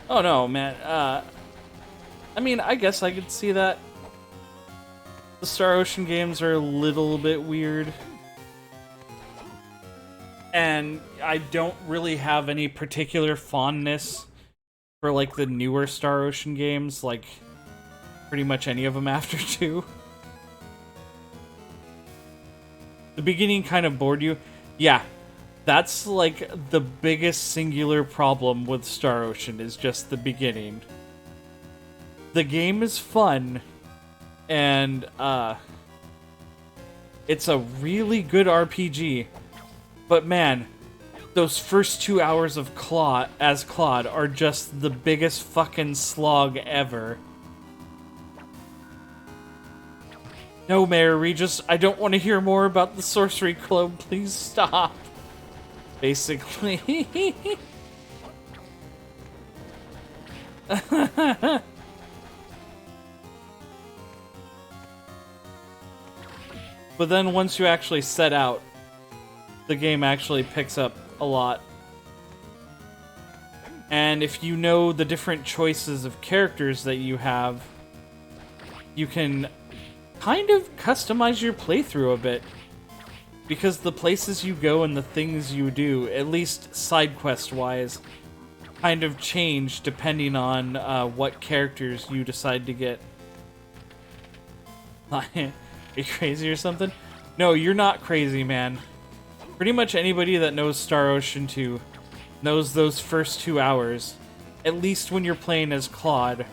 Oh no, man. I mean, I guess I could see that. The Star Ocean games are a little bit weird. And I don't really have any particular fondness for, like, the newer Star Ocean games, like, pretty much any of them after 2. The beginning kind of bored you. Yeah, that's, like, the biggest singular problem with Star Ocean, is just the beginning. The game is fun, and, it's a really good RPG. But man, those first 2 hours of Claude are just the biggest fucking slog ever. No, Mayor Regis, I don't want to hear more about the Sorcery Club. Please stop. Basically. But then once you actually set out, the game actually picks up a lot. And if you know the different choices of characters that you have, you can kind of customize your playthrough a bit. Because the places you go and the things you do, at least side quest wise, kind of change depending on what characters you decide to get. Are you crazy or something? No, you're not crazy, man. Pretty much anybody that knows Star Ocean 2 knows those first 2 hours, at least when you're playing as Claude,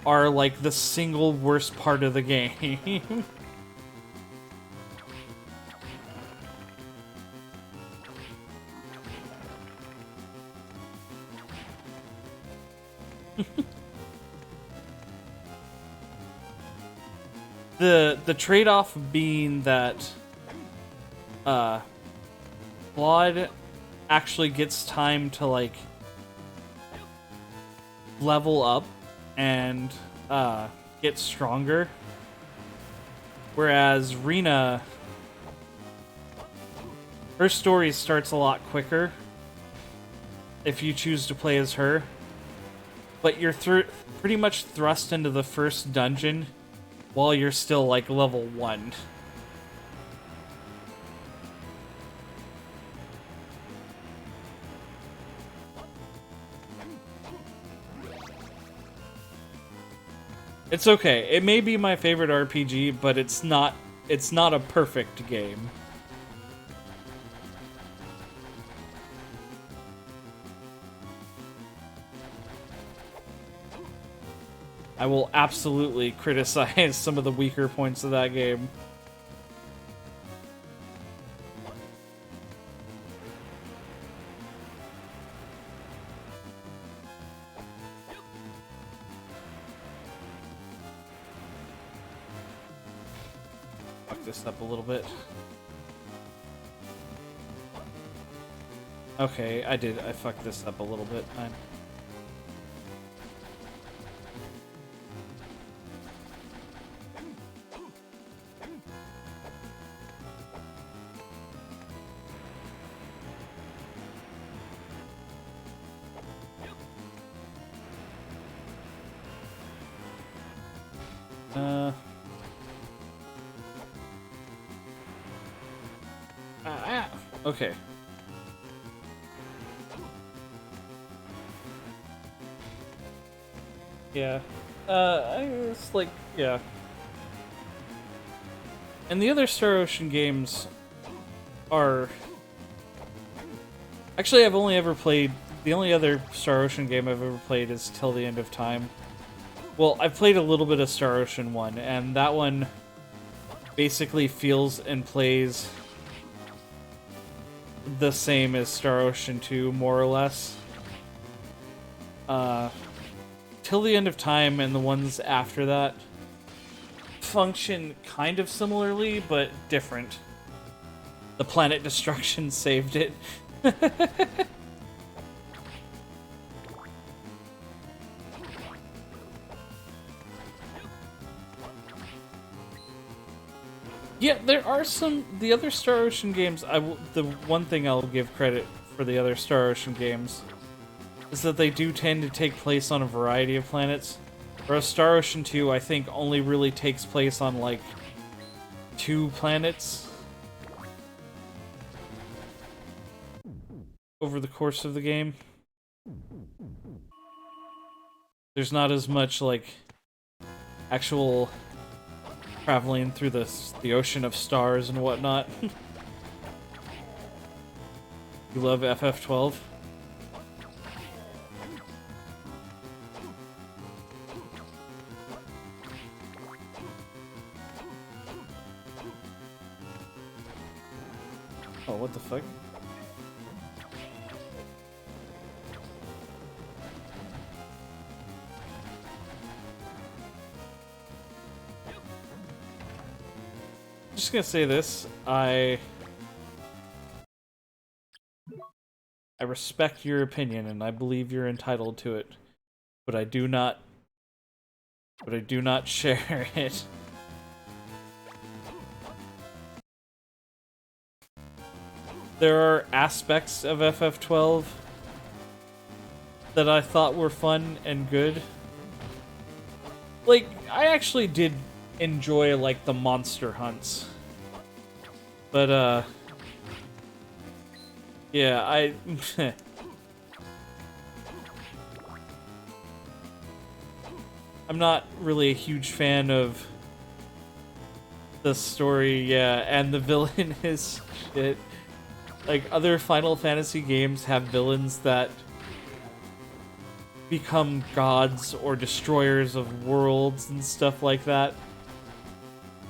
are like the single worst part of the game. The trade-off being that Claude actually gets time to like level up and get stronger, whereas Rena, her story starts a lot quicker if you choose to play as her, but you're pretty much thrust into the first dungeon while you're still like level 1. It's okay. It may be my favorite RPG, but it's not a perfect game. I will absolutely criticize some of the weaker points of that game. Fuck this up a little bit. Okay, I fucked this up a little bit. Okay. Yeah. It's like, yeah. And the other Star Ocean games are... Actually, I've only ever played... The only other Star Ocean game I've ever played is Till the End of Time. Well, I've played a little bit of Star Ocean 1, and that one basically feels and plays the same as Star Ocean 2, more or less. Till the End of Time and the ones after that function kind of similarly, but different. The planet destruction saved it. Yeah, there are some... The other Star Ocean games, the one thing I'll give credit for the other Star Ocean games is that they do tend to take place on a variety of planets. Whereas Star Ocean 2, I think, only really takes place on, like, 2 planets over the course of the game. There's not as much, like, actual traveling through the ocean of stars and whatnot. You love FF12? Oh, what the fuck? Just gonna say this, I respect your opinion and I believe you're entitled to it, but I do not share it. There are aspects of FF12 that I thought were fun and good. Like, I actually did enjoy, like, the monster hunts. But, yeah, I'm not really a huge fan of the story, yeah, and the villain is shit. Like, other Final Fantasy games have villains that become gods or destroyers of worlds and stuff like that.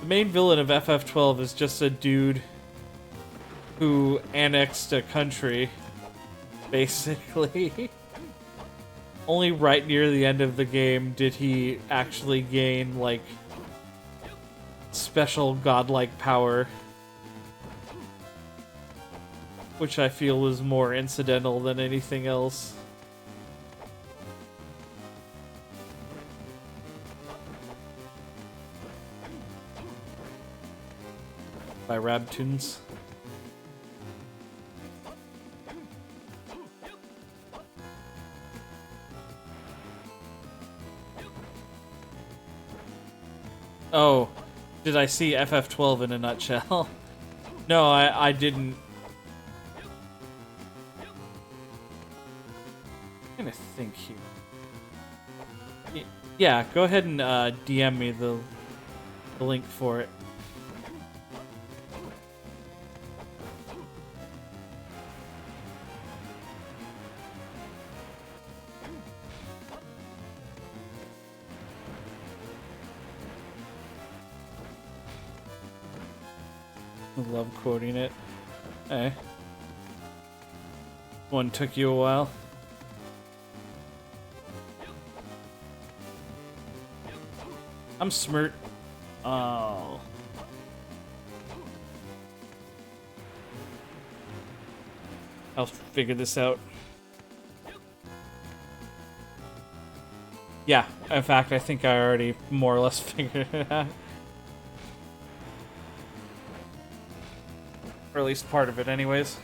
The main villain of FF12 is just a dude who annexed a country, basically. Only right near the end of the game did he actually gain, like, special godlike power, which I feel was more incidental than anything else. By Rabtunes. Oh, did I see FF12 in a nutshell? No, I didn't. I'm gonna think here. Yeah, go ahead and DM me the link for it. I love quoting it. Hey. One took you a while. I'm smirt. Oh. I'll figure this out. Yeah, in fact, I think I already more or less figured it out. Or at least part of it, anyways.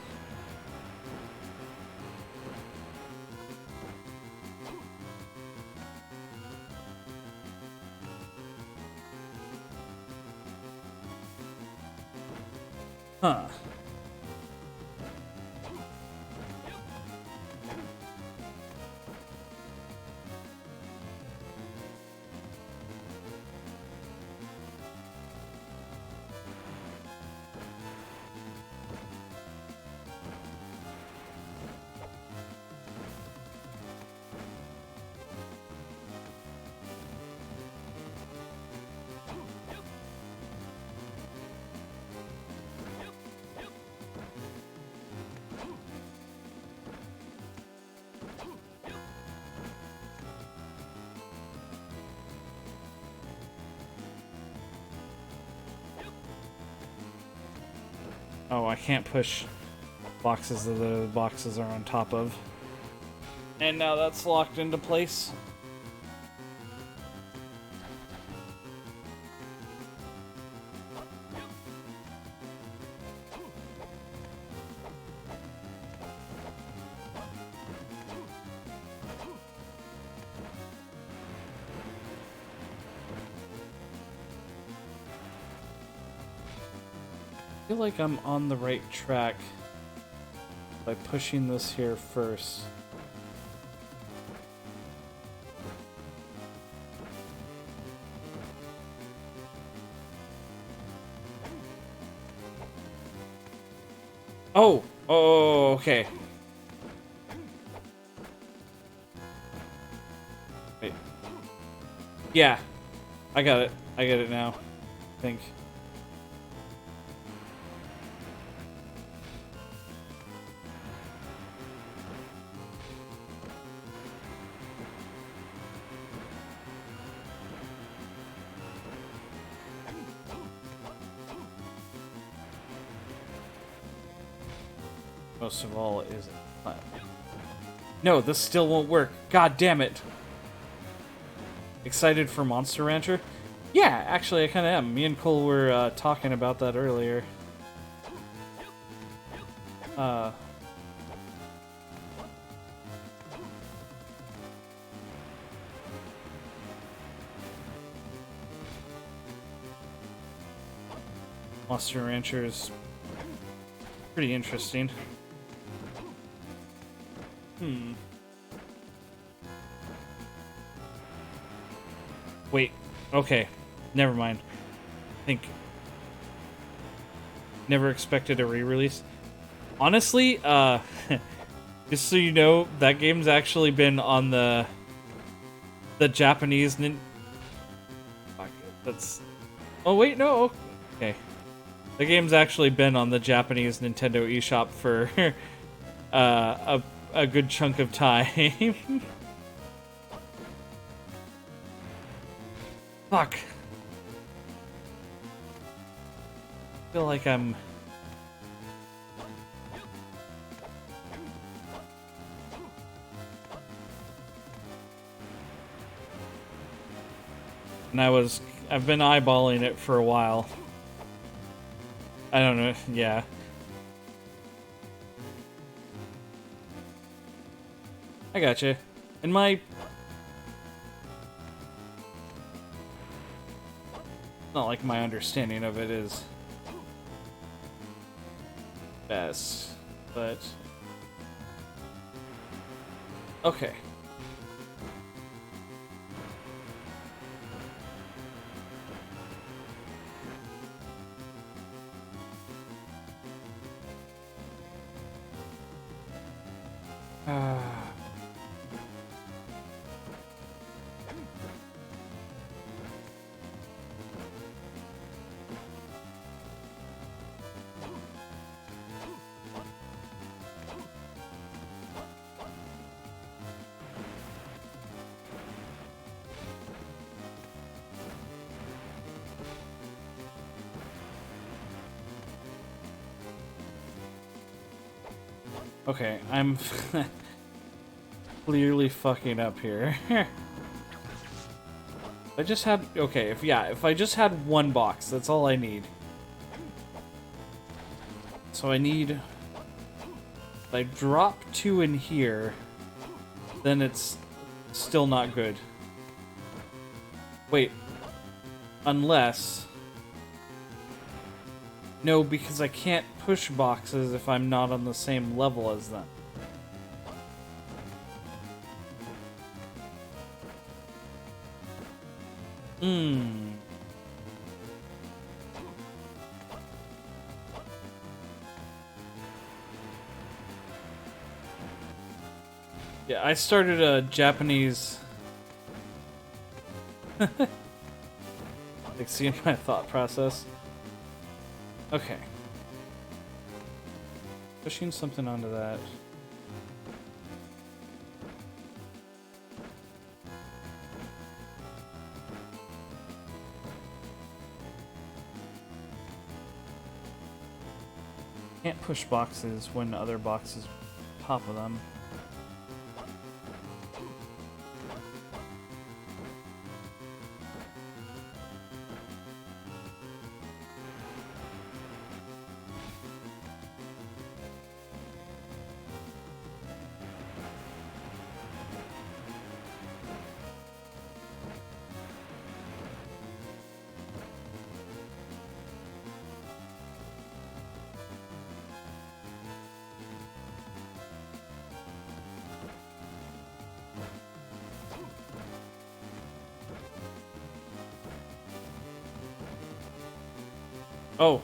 Huh. Oh, I can't push boxes that the boxes are on top of. And now that's locked into place. I feel like I'm on the right track by pushing this here first. Oh! Oh, okay. Wait. Yeah. I got it. I get it now. I think. Most of all, is it? No, this still won't work. God damn it. Excited for Monster Rancher? Yeah, actually, I kind of am. Me and Cole were talking about that earlier. Monster Rancher is pretty interesting. Wait. Okay. Never mind. I think never expected a re-release. Honestly, just so you know, that game's actually been on the Japanese Fuck, that's... Oh wait, no. Okay. The game's actually been on the Japanese Nintendo eShop for a good chunk of time. Fuck. I feel like I'm... And I've been eyeballing it for a while. I don't know, yeah. I gotcha. And not like my understanding of it is best, but... Okay. Okay, I'm clearly fucking up here. I just had... Okay, if I just had one box, that's all I need. So I need... If I drop 2 in here, then it's still not good. Wait. Unless... No, because I can't push boxes if I'm not on the same level as them. Yeah, I started a Japanese... Like, seeing my thought process. Okay. Pushing something onto that. Can't push boxes when other boxes on top of them. Oh.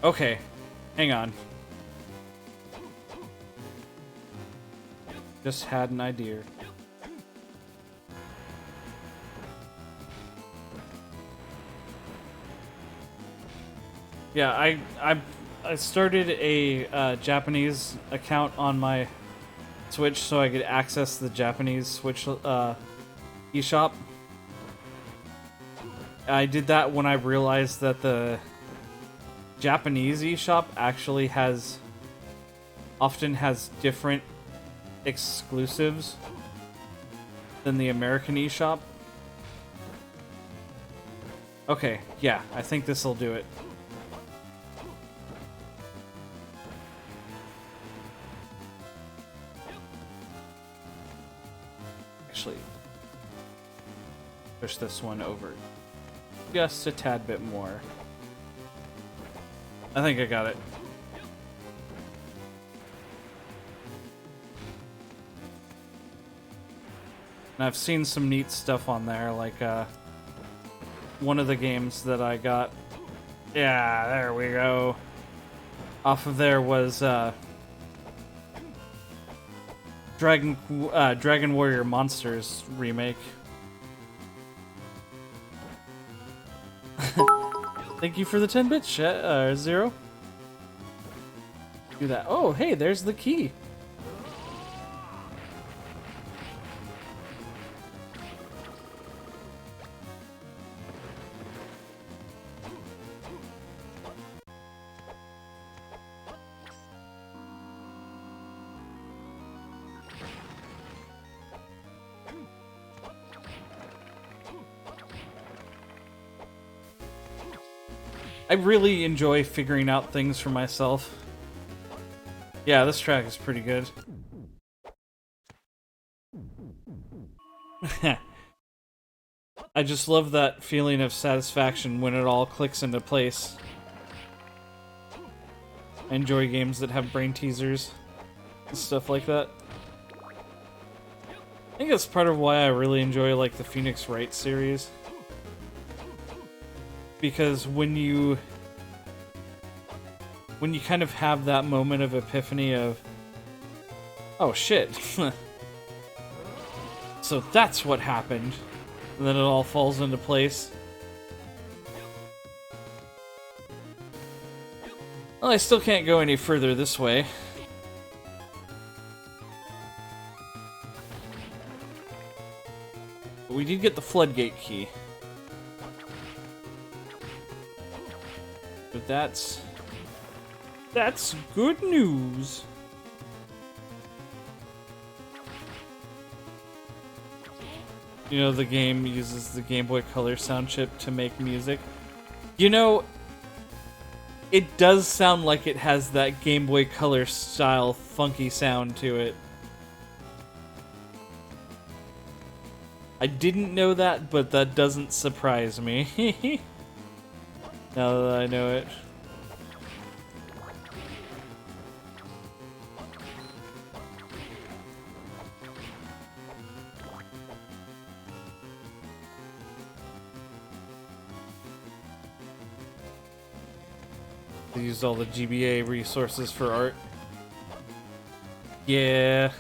Okay. Hang on. Just had an idea. Yeah, I started a Japanese account on my Switch so I could access the Japanese Switch eShop. I did that when I realized that the Japanese eShop actually often has different exclusives than the American eShop. Okay, yeah, I think this'll do it. Actually, push this one over just a tad bit more. I think I got it. And I've seen some neat stuff on there, like one of the games that I got. Yeah, there we go. off of there was Dragon Warrior Monsters remake. Thank you for the 10 bits, Zero. Do that. Oh, hey, there's the key. I really enjoy figuring out things for myself. Yeah, this track is pretty good. I just love that feeling of satisfaction when it all clicks into place. I enjoy games that have brain teasers and stuff like that. I think that's part of why I really enjoy like the Phoenix Wright series. Because when you kind of have that moment of epiphany of, oh shit, so that's what happened, and then it all falls into place. Well, I still can't go any further this way. But we did get the floodgate key. But that's good news. You know, the game uses the Game Boy Color sound chip to make music. You know, it does sound like it has that Game Boy Color style funky sound to it. I didn't know that, but that doesn't surprise me. Now that I know it. They used all the GBA resources for art. Yeah.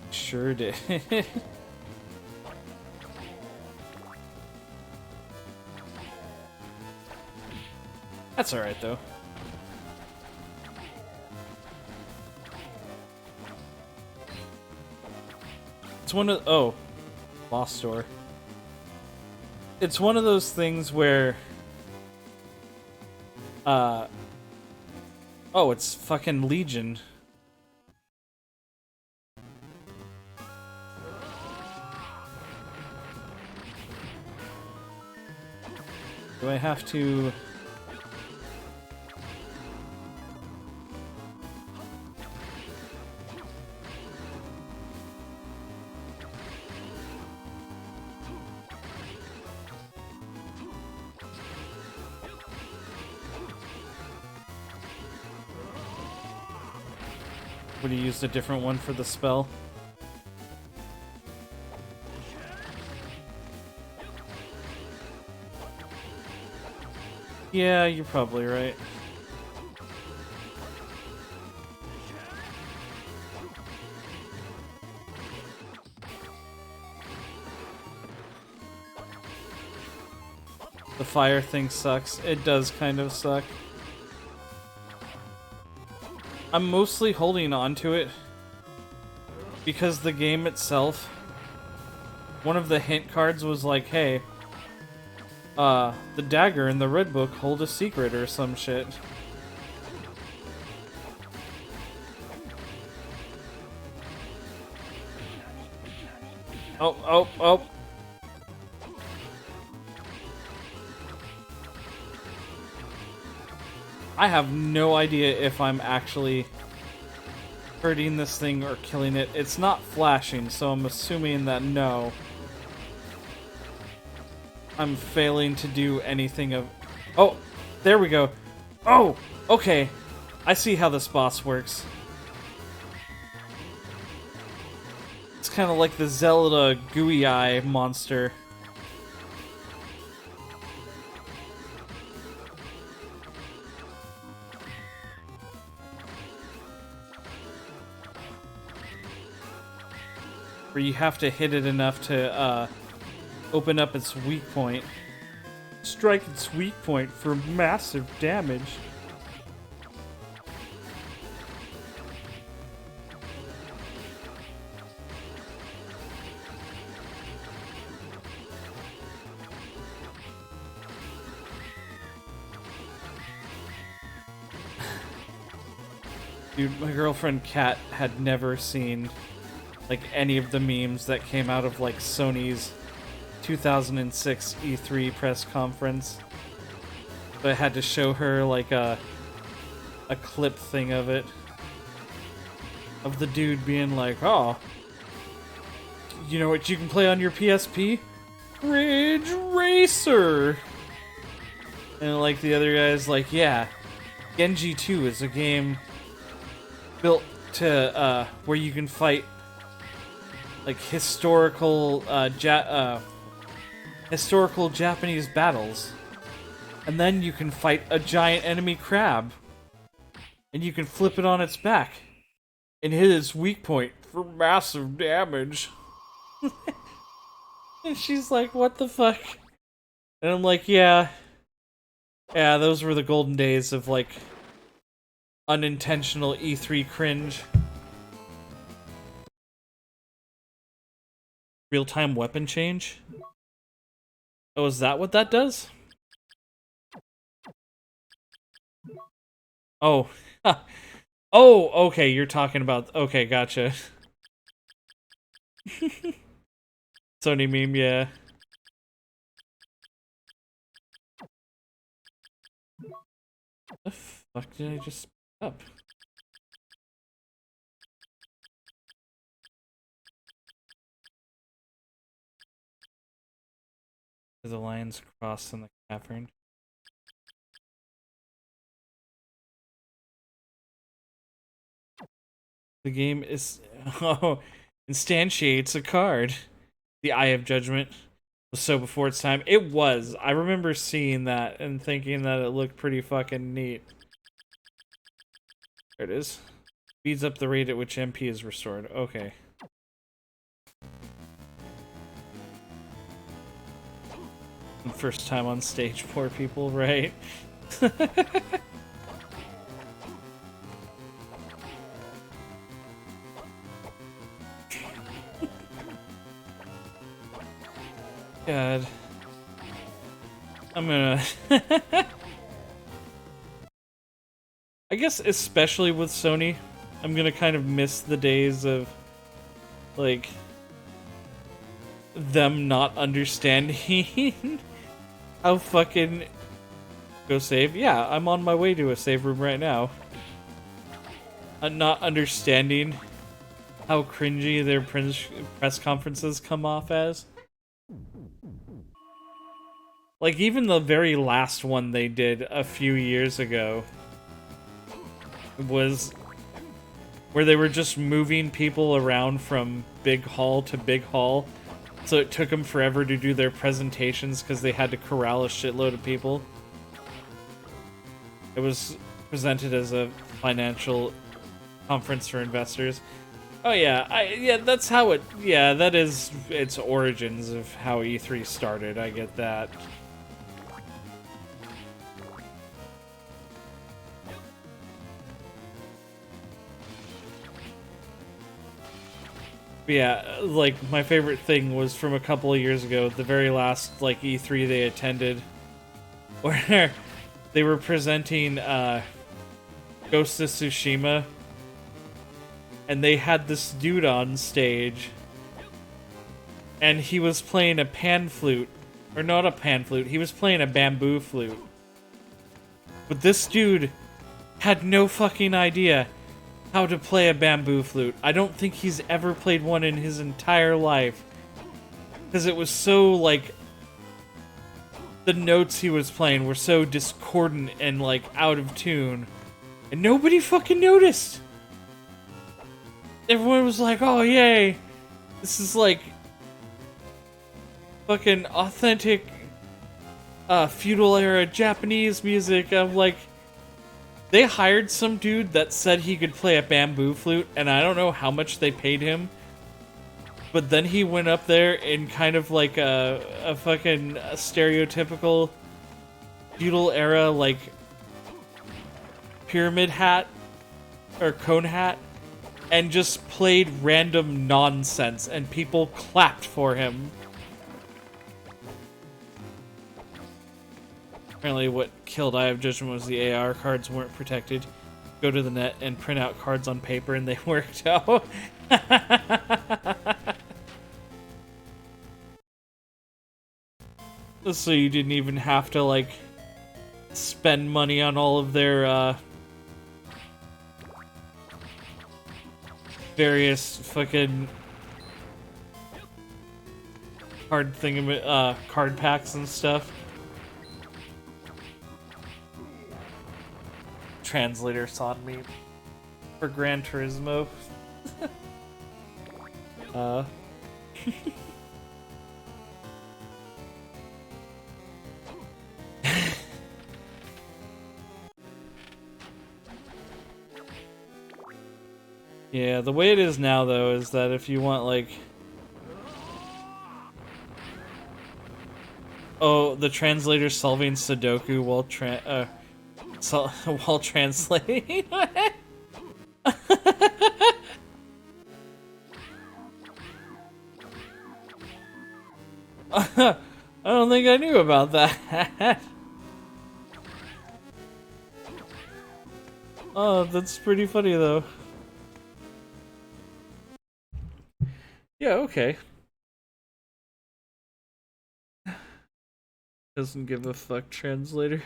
Sure did. That's alright, though. It's one of... Oh. Lost Store. It's one of those things where... Oh, it's fucking Legion. Do I have to... Would you use a different one for the spell? Yeah, you're probably right. The fire thing sucks. It does kind of suck. I'm mostly holding on to it because the game itself, one of the hint cards was like, hey, the dagger in the red book hold a secret or some shit. Oh. I have no idea if I'm actually hurting this thing or killing it. It's not flashing, so I'm assuming that no. I'm failing to do anything of... Oh, there we go. Oh, okay. I see how this boss works. It's kind of like the Zelda gooey eye monster. where you have to hit it enough to open up its weak point. Strike its weak point for massive damage. Dude, my girlfriend Kat had never seen like any of the memes that came out of like Sony's 2006 E3 press conference. So I had to show her like a clip thing of it. Of the dude being like, "Oh, you know what you can play on your PSP? Ridge Racer!" And like the other guy's like, "Yeah, Genji 2 is a game built to where you can fight like historical Japanese battles, and then you can fight a giant enemy crab, and you can flip it on its back and hit its weak point for massive damage." And she's like, "What the fuck?" And I'm like, yeah, those were the golden days of like unintentional E3 cringe. Real-time weapon change? Oh, is that what that does? Oh. Oh, okay, you're talking about... Okay, gotcha. Sony meme, yeah. The fuck did I just up? The lions cross in the cavern. The game is instantiates a card. The Eye of Judgment was so before its time. It was. I remember seeing that and thinking that it looked pretty fucking neat. There it is. Speeds up the rate at which MP is restored. Okay. First time on stage, poor people, right? God. I'm gonna... I guess especially with Sony, I'm gonna kind of miss the days of, like, them not understanding how fucking... Go save? Yeah, I'm on my way to a save room right now. Not understanding how cringy their press conferences come off as. Like, even the very last one they did a few years ago was where they were just moving people around from big hall to big hall. So it took them forever to do their presentations because they had to corral a shitload of people. It was presented as a financial conference for investors. Oh yeah, that's how it... Yeah, that is its origins of how E3 started, I get that. But yeah, like, my favorite thing was from a couple of years ago, the very last, like, E3 they attended, where they were presenting, Ghost of Tsushima, and they had this dude on stage, and he was playing a pan flute, or not a pan flute, he was playing a bamboo flute. But this dude had no fucking idea how to play a bamboo flute. I don't think he's ever played one in his entire life. Because it was so, like... The notes he was playing were so discordant and, like, out of tune. And nobody fucking noticed! Everyone was like, oh, yay! This is, like... fucking authentic... feudal-era Japanese music. I'm like... They hired some dude that said he could play a bamboo flute, and I don't know how much they paid him. But then he went up there in kind of like a fucking stereotypical feudal era, like, pyramid hat or cone hat, and just played random nonsense, and people clapped for him. Apparently what killed Eye of Judgment was the AR cards weren't protected. Go to the net and print out cards on paper, and they worked out. So you didn't even have to, like, spend money on all of their, various fucking card packs and stuff. Translator on me for Gran Turismo. Yeah, the way it is now, though, is that if you want, like... Oh, the translator solving Sudoku while while translating. I don't think I knew about that. Oh, that's pretty funny, though. Yeah, okay. Doesn't give a fuck, translator.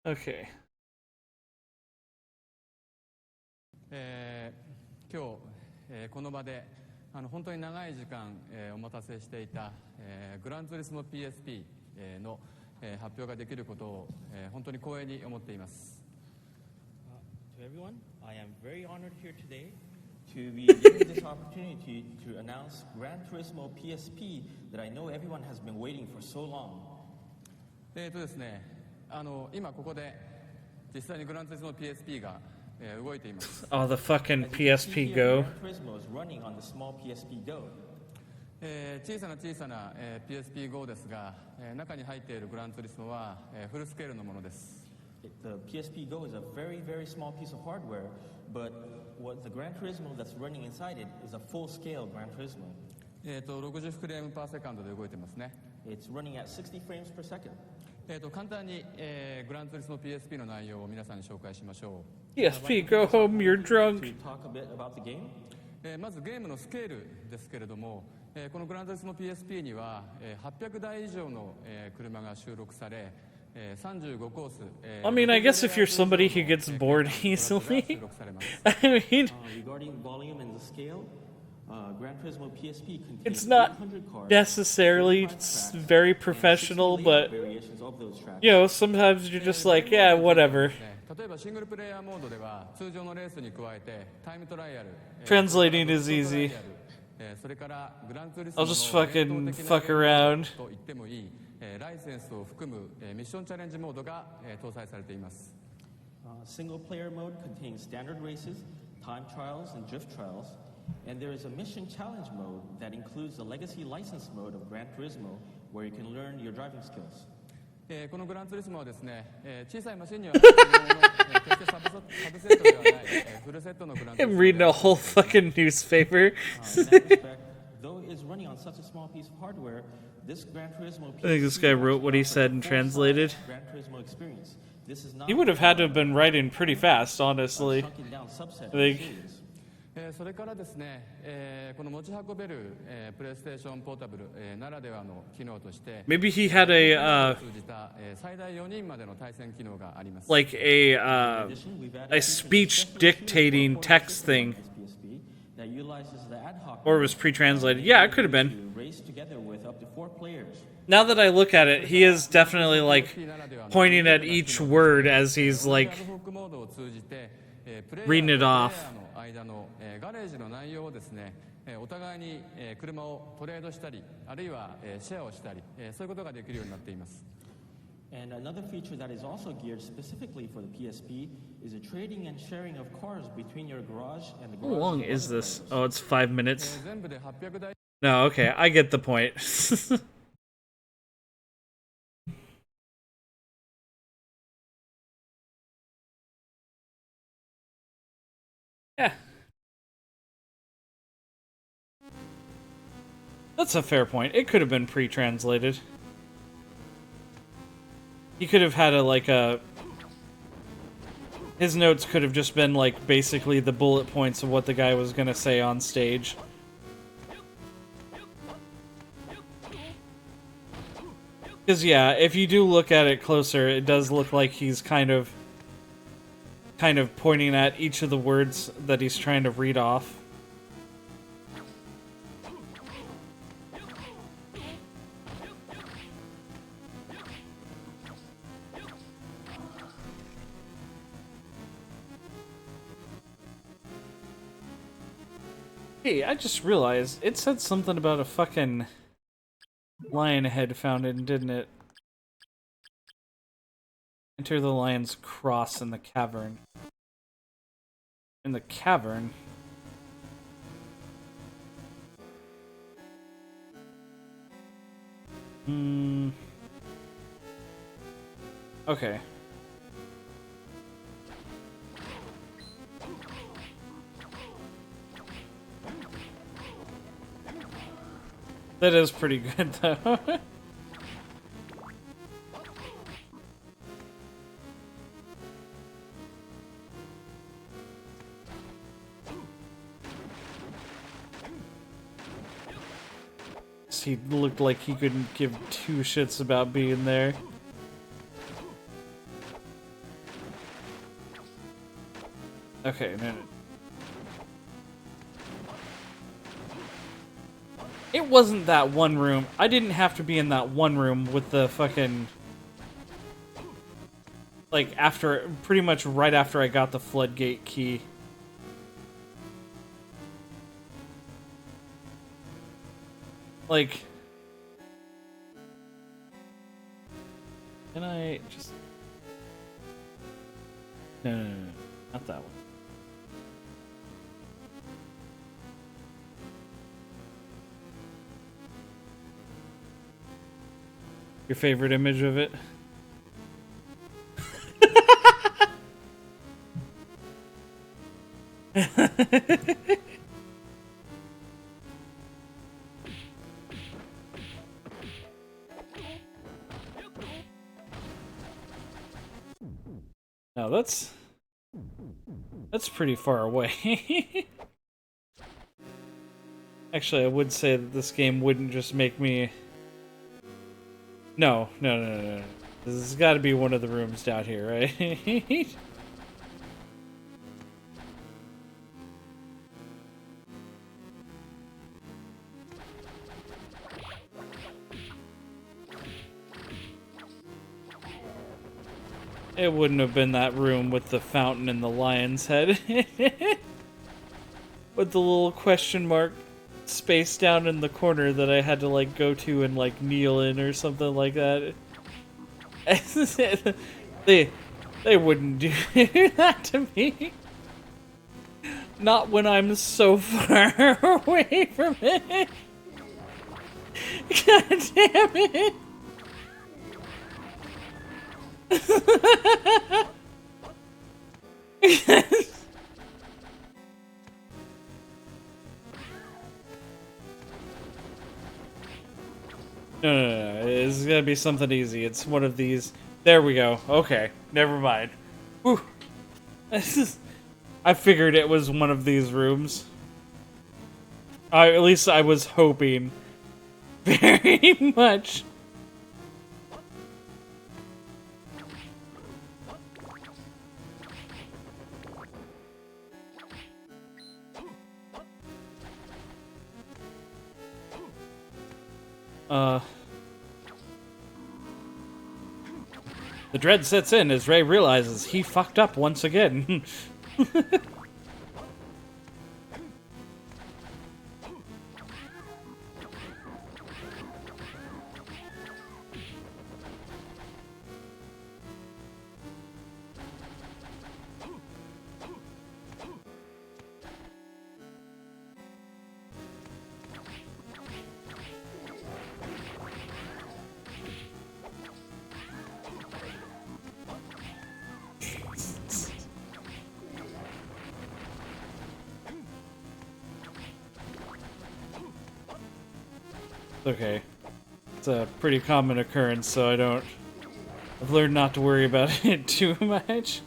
Okay. 今日、この場で本当に長い時間、お待たせしていた、グランツーリスモ PSP、の、発表ができることを、本当に光栄に思っています。To everyone, I am very honored here today to be given this opportunity to announce Gran Turismo Psp that I know everyone has been waiting for so long. ですね、今ここで実際にグランツーリスモ PSP が動いています。Oh, the fucking PSP Go. Gran Turismo is running on the small PSP Go. 小さな小さな PSP Go ですが、中に入っているグランツーリスモはフルスケールのものです。The PSP Go is a very, very small piece of hardware, but what the Gran Turismo that's running inside it is a full-scale Gran Turismo. 60フレームパーセカンドで動いてますね。It's running at 60 frames per second. 簡単に、グランツーリスモ PSP の内容を皆さんに紹介しましょう。PSP, go home, you're drunk. To talk a bit about the game. まずゲームのスケールですけれども、このグランツーリスモ PSP には、800台以上の、車が収録され、35コース、I mean, I guess if you're somebody who gets bored easily, I mean, Regarding volume and the scale, Gran Turismo PSP contains it's not 800 cars, necessarily 25 tracks, very and 60 professional, layout but, variations of those tracks. you know, sometimes you're just like, yeah, whatever. 例えばシングルプレイヤーモードでは通常のレースに加えてタイムトライアル、Translating is easy. それからグランツーリスモ I'll の just 伝 fucking 統的な fuck around. と言ってもいい、ライセンスを含むミッションチャレンジモードが搭載されています。Single player mode contains standard races, time trials, and drift trials. And there is a mission challenge mode that includes the legacy license mode of Gran Turismo, where you can learn your driving skills. このグランツーリスモはですね、小さいマシンには決してサブセットではない、フルセットのグランツーリス I'm モ reading a whole fucking newspaper. In that respect, though it's running on such a small piece of hardware, this Gran Turismo I think this guy wrote what he said and translated. Gran Turismo experience. This is not He would have had to have been writing pretty fast, honestly. shrunken down subset I of the think. series. それからですね、この持ち運べる、プレイステーションポータブル、ならではの機能として、Maybe he had a 通じた、最大4人までの対戦機能があります。like a speech dictating text thing, PSP that utilizes the ad hoc or it was pre-translated. Yeah, it could have been. to race together with up to 4 players. Now that I look at it, he is definitely like pointing at each word as he's like reading it off. 間のガレージの内容をですね、お互いに車をトレードしたり、あるいはシェアをしたり、そういうことができるようになっています。And another feature that is also geared specifically for the PSP is the trading and sharing of cars between your garage and the garage. How long is this? Oh, it's 5 minutes. 全部で800台 No, okay, I get the point. Yeah. That's a fair point. It could have been pre-translated. He could have had his notes could have just been like basically the bullet points of what the guy was gonna say on stage. Because yeah, if you do look at it closer, it does look like he's kind of pointing at each of the words that he's trying to read off. Hey, I just realized it said something about a fucking lion head fountain, didn't it? Enter the lion's cross in the cavern. In the cavern? Okay. That is pretty good, though. He looked like he couldn't give two shits about being there. Okay, no. It wasn't that one room. I didn't have to be in that one room with the fucking... Like, after... Pretty much right after I got the floodgate key. Like... Can I just... No. Not that one. Your favorite image of it? No, that's pretty far away. Actually, I would say that this game wouldn't just make me... No. This has got to be one of the rooms down here, right? It wouldn't have been that room with the fountain and the lion's head. With the little question mark space down in the corner that I had to like go to and like kneel in or something like that. They wouldn't do that to me. Not when I'm so far away from it. God damn it. No. It's gonna be something easy. It's one of these. There we go. Okay. Never mind. Whew. I figured it was one of these rooms. At least I was hoping. Very much. The dread sets in as Ray realizes he fucked up once again. Okay. It's a pretty common occurrence, so I've learned not to worry about it too much.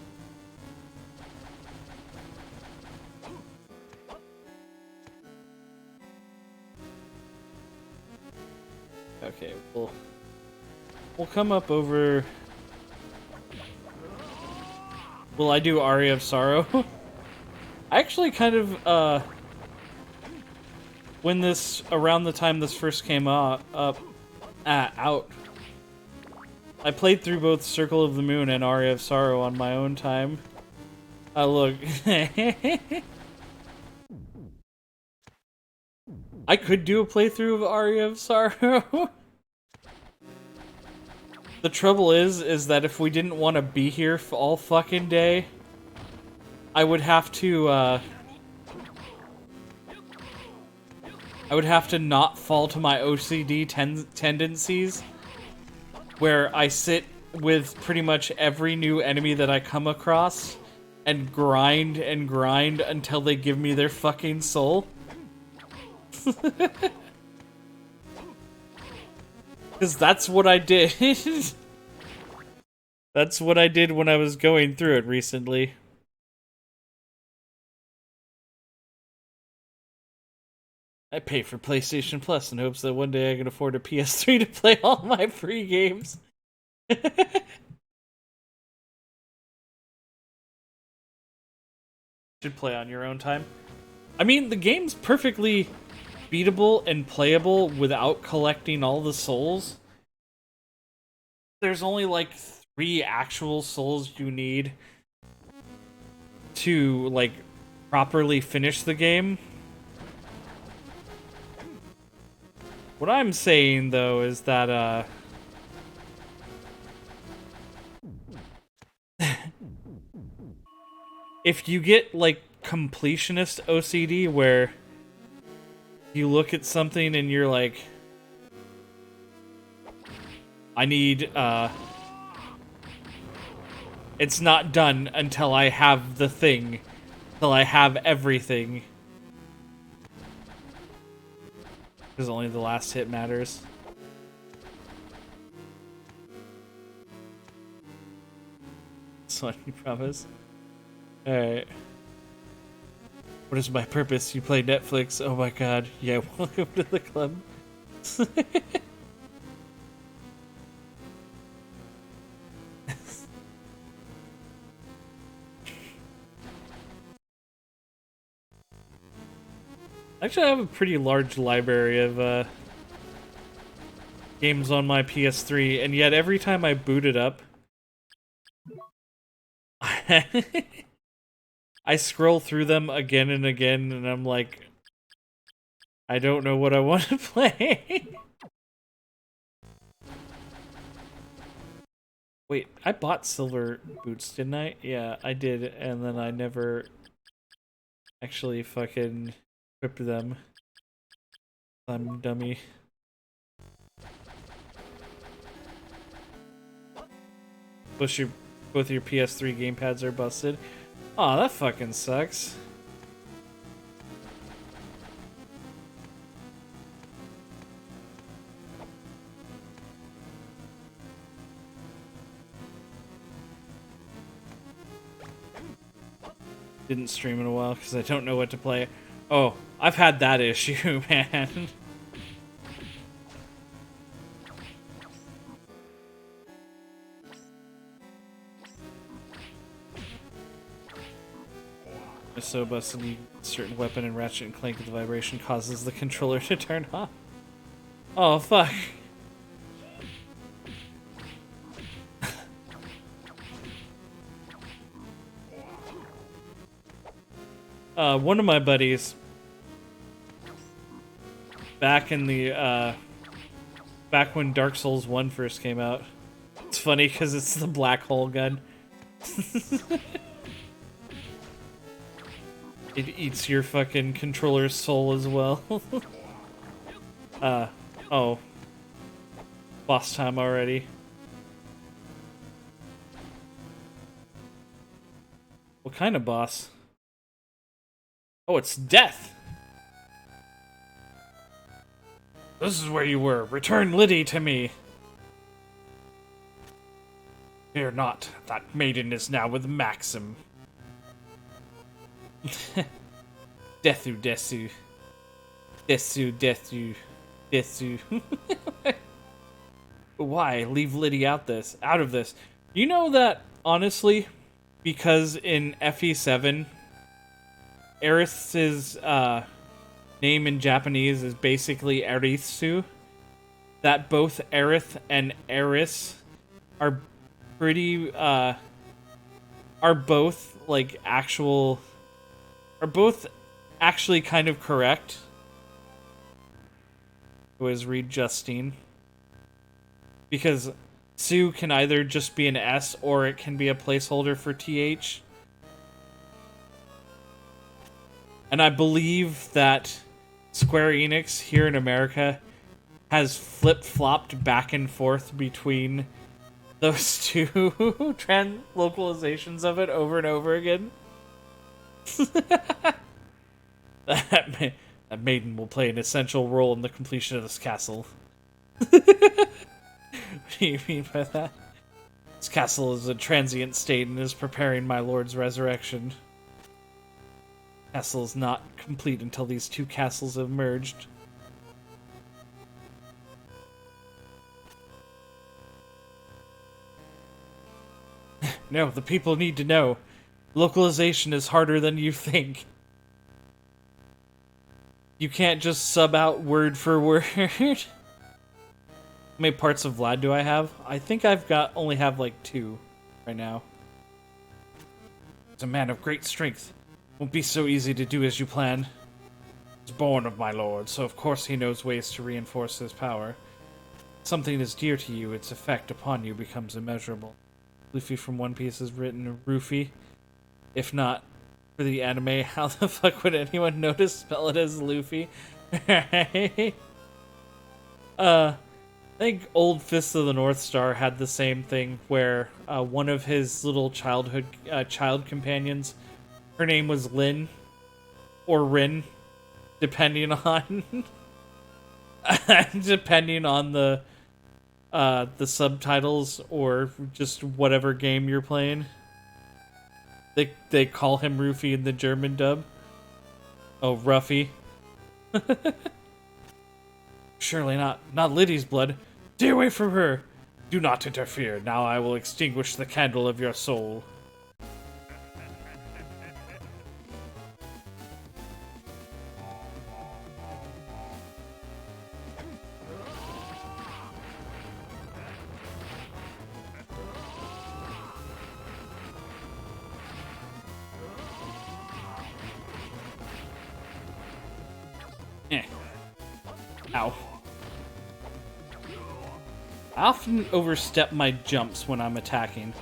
Okay, we'll come up over. Will I do Aria of Sorrow? I actually kind of around the time this first came out, I played through both Circle of the Moon and Aria of Sorrow on my own time. Look. I could do a playthrough of Aria of Sorrow. The trouble is that if we didn't want to be here for all fucking day, I would have to not fall to my OCD tendencies, where I sit with pretty much every new enemy that I come across and grind until they give me their fucking soul. Because that's what I did. That's what I did when I was going through it recently. I pay for PlayStation Plus in hopes that one day I can afford a PS3 to play all my free games. Should play on your own time. I mean, the game's perfectly beatable and playable without collecting all the souls. There's only like 3 actual souls you need to like properly finish the game. What I'm saying though is that if you get like completionist OCD where you look at something and you're like, I need, it's not done until I have the thing, till I have everything. Because only the last hit matters. That's what you promise. Alright. What is my purpose? You play Netflix? Oh my god. Yeah, welcome to the club. Actually, I have a pretty large library of games on my PS3, and yet every time I boot it up, I scroll through them again and again, and I'm like, I don't know what I want to play. Wait, I bought silver boots, didn't I? Yeah, I did, and then I never actually fucking equipped them. I'm a dummy. Both your PS3 gamepads are busted. Aw, that fucking sucks. Didn't stream in a while because I don't know what to play. Oh, I've had that issue, man. It's so busted, you certain weapon and Ratchet and Clank, the vibration causes the controller to turn off. Oh, fuck. One of my buddies, back in the, back when Dark Souls 1 first came out, it's funny because it's the black hole gun. It eats your fucking controller's soul as well. Oh. Boss time already. What kind of boss? Oh, it's death! This is where you were. Return Liddy to me. Fear not. That maiden is now with Maxim. Desu, Desu. Desu, Desu. Desu. Why leave Liddy out of this? You know that, honestly, because in FE7, Aerith's name in Japanese is basically Aritsu, that both Aerith and Eris are pretty, are both, like, are both actually kind of correct. Was read Justine. Because Sue can either just be an S or it can be a placeholder for TH. And I believe that Square Enix here in America has flip-flopped back and forth between those two localizations of it over and over again. That maiden will play an essential role in the completion of this castle. What do you mean by that? This castle is a transient state and is preparing my lord's resurrection. Castle is not complete until these two castles have merged. No, the people need to know. Localization is harder than you think. You can't just sub out word for word. How many parts of Vlad do I have? I think only have like 2 right now. He's a man of great strength. Won't be so easy to do as you plan. He's born of my lord, so of course he knows ways to reinforce his power. Something is dear to you, its effect upon you becomes immeasurable. Luffy from One Piece is written Rufy. If not for the anime, how the fuck would anyone know to spell it as Luffy? I think Old Fist of the North Star had the same thing where one of his little child companions, her name was Lin or Rin, depending on the subtitles or just whatever game you're playing. They call him Rufy in the German dub. Oh, Ruffy. Surely not Liddy's blood. Stay away from her. Do not interfere. Now I will extinguish the candle of your soul. Ow. I often overstep my jumps when I'm attacking.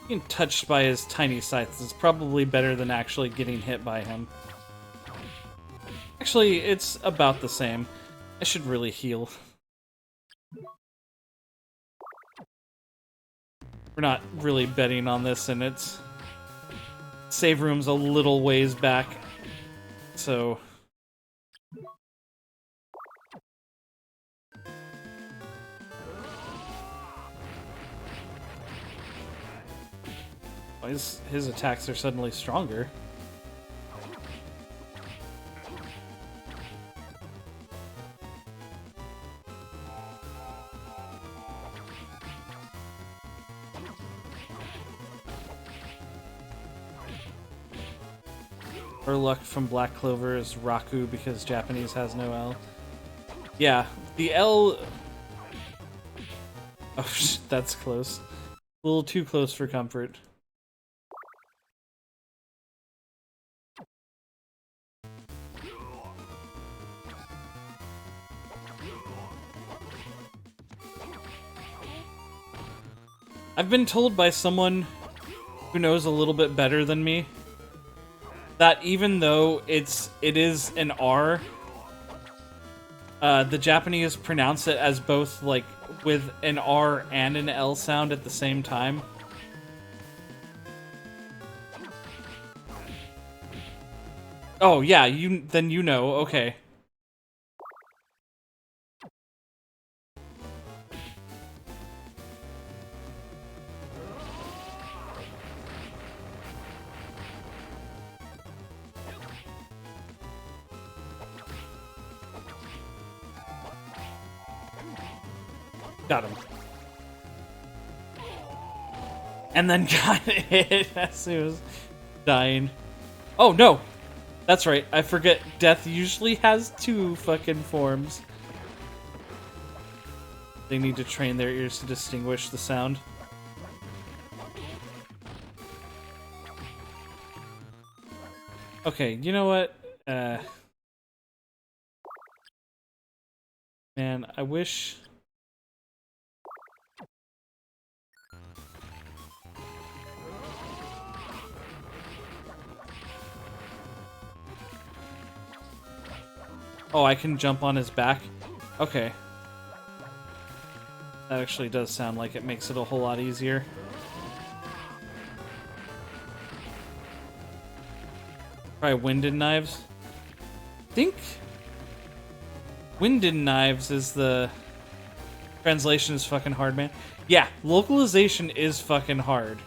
Being touched by his tiny scythes is probably better than actually getting hit by him. Actually, it's about the same. I should really heal. We're not really betting on this, and its save room's a little ways back, so... His attacks are suddenly stronger. Our luck from Black Clover is Raku because Japanese has no L. Yeah, the L... Oh, that's close. A little too close for comfort. I've been told by someone who knows a little bit better than me that even though it is an R, the Japanese pronounce it as both, like, with an R and an L sound at the same time. Oh, yeah, then you know, okay. Got him. And then got hit as he was dying. Oh, no! That's right, I forget death usually has 2 fucking forms. They need to train their ears to distinguish the sound. Okay, you know what? Man, I wish... Oh, I can jump on his back? Okay. That actually does sound like it makes it a whole lot easier. Try Wind and Knives. I think Wind and Knives is the... Translation is fucking hard, man. Yeah, localization is fucking hard.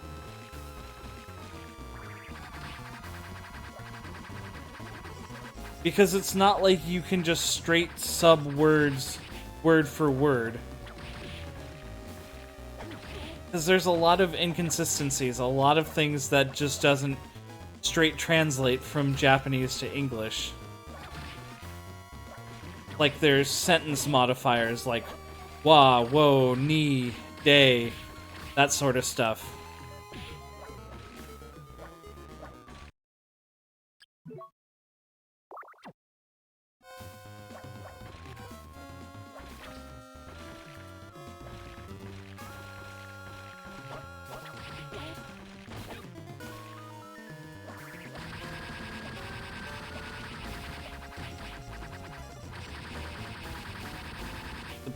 Because it's not like you can just straight sub words word for word. Because there's a lot of inconsistencies, a lot of things that just doesn't straight translate from Japanese to English. Like there's sentence modifiers like wa, wo, ni, de, that sort of stuff.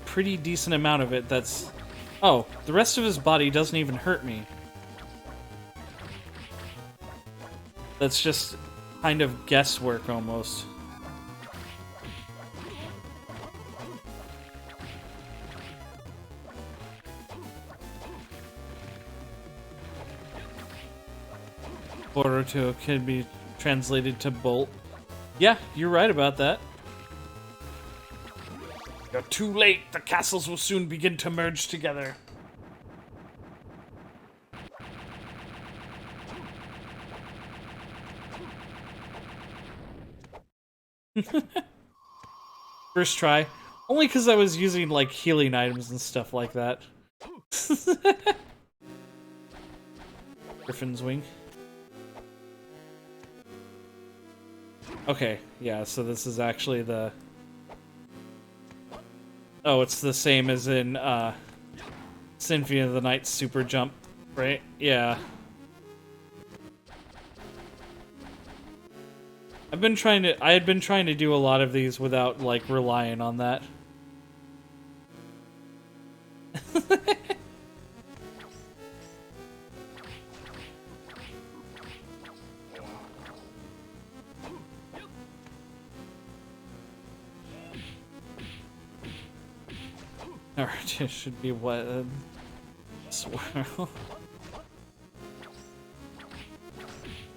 Pretty decent amount of it that's... Oh, the rest of his body doesn't even hurt me. That's just kind of guesswork almost. Boruto can be translated to bolt. Yeah, you're right about that. You're too late. The castles will soon begin to merge together. First try. Only because I was using, like, healing items and stuff like that. Griffin's Wing. Okay, yeah, so this is actually the... Oh, it's the same as in, Symphony of the Night Super Jump, right? Yeah. I had been trying to do a lot of these without, like, relying on that. Alright, it should be what? Swirl.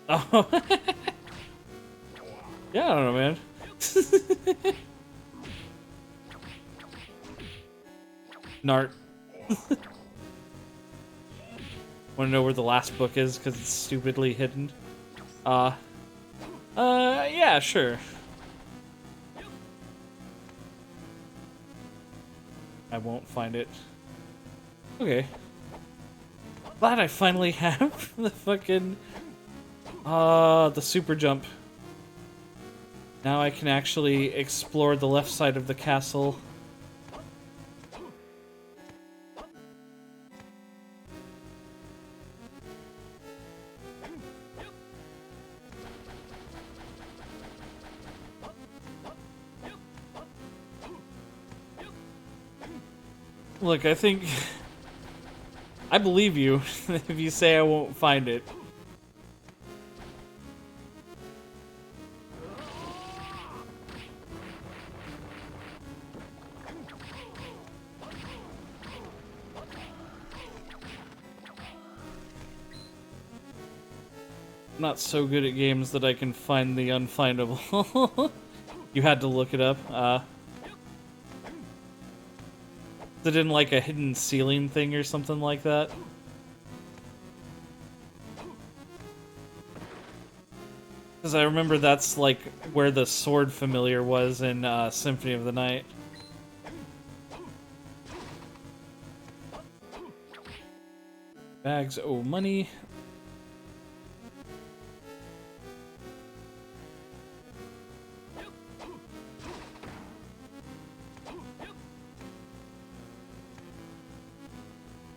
Oh. Yeah, I don't know, man. Nart. Want to know where the last book is? Because it's stupidly hidden. Yeah, sure. I won't find it. Okay. Glad I finally have the fucking... the super jump. Now I can actually explore the left side of the castle. Look, I think I believe you if you say I won't find it. I'm not so good at games that I can find the unfindable. You had to look it up. Is it in like a hidden ceiling thing or something like that? Because I remember that's like where the sword familiar was in Symphony of the Night. Bags, oh, money.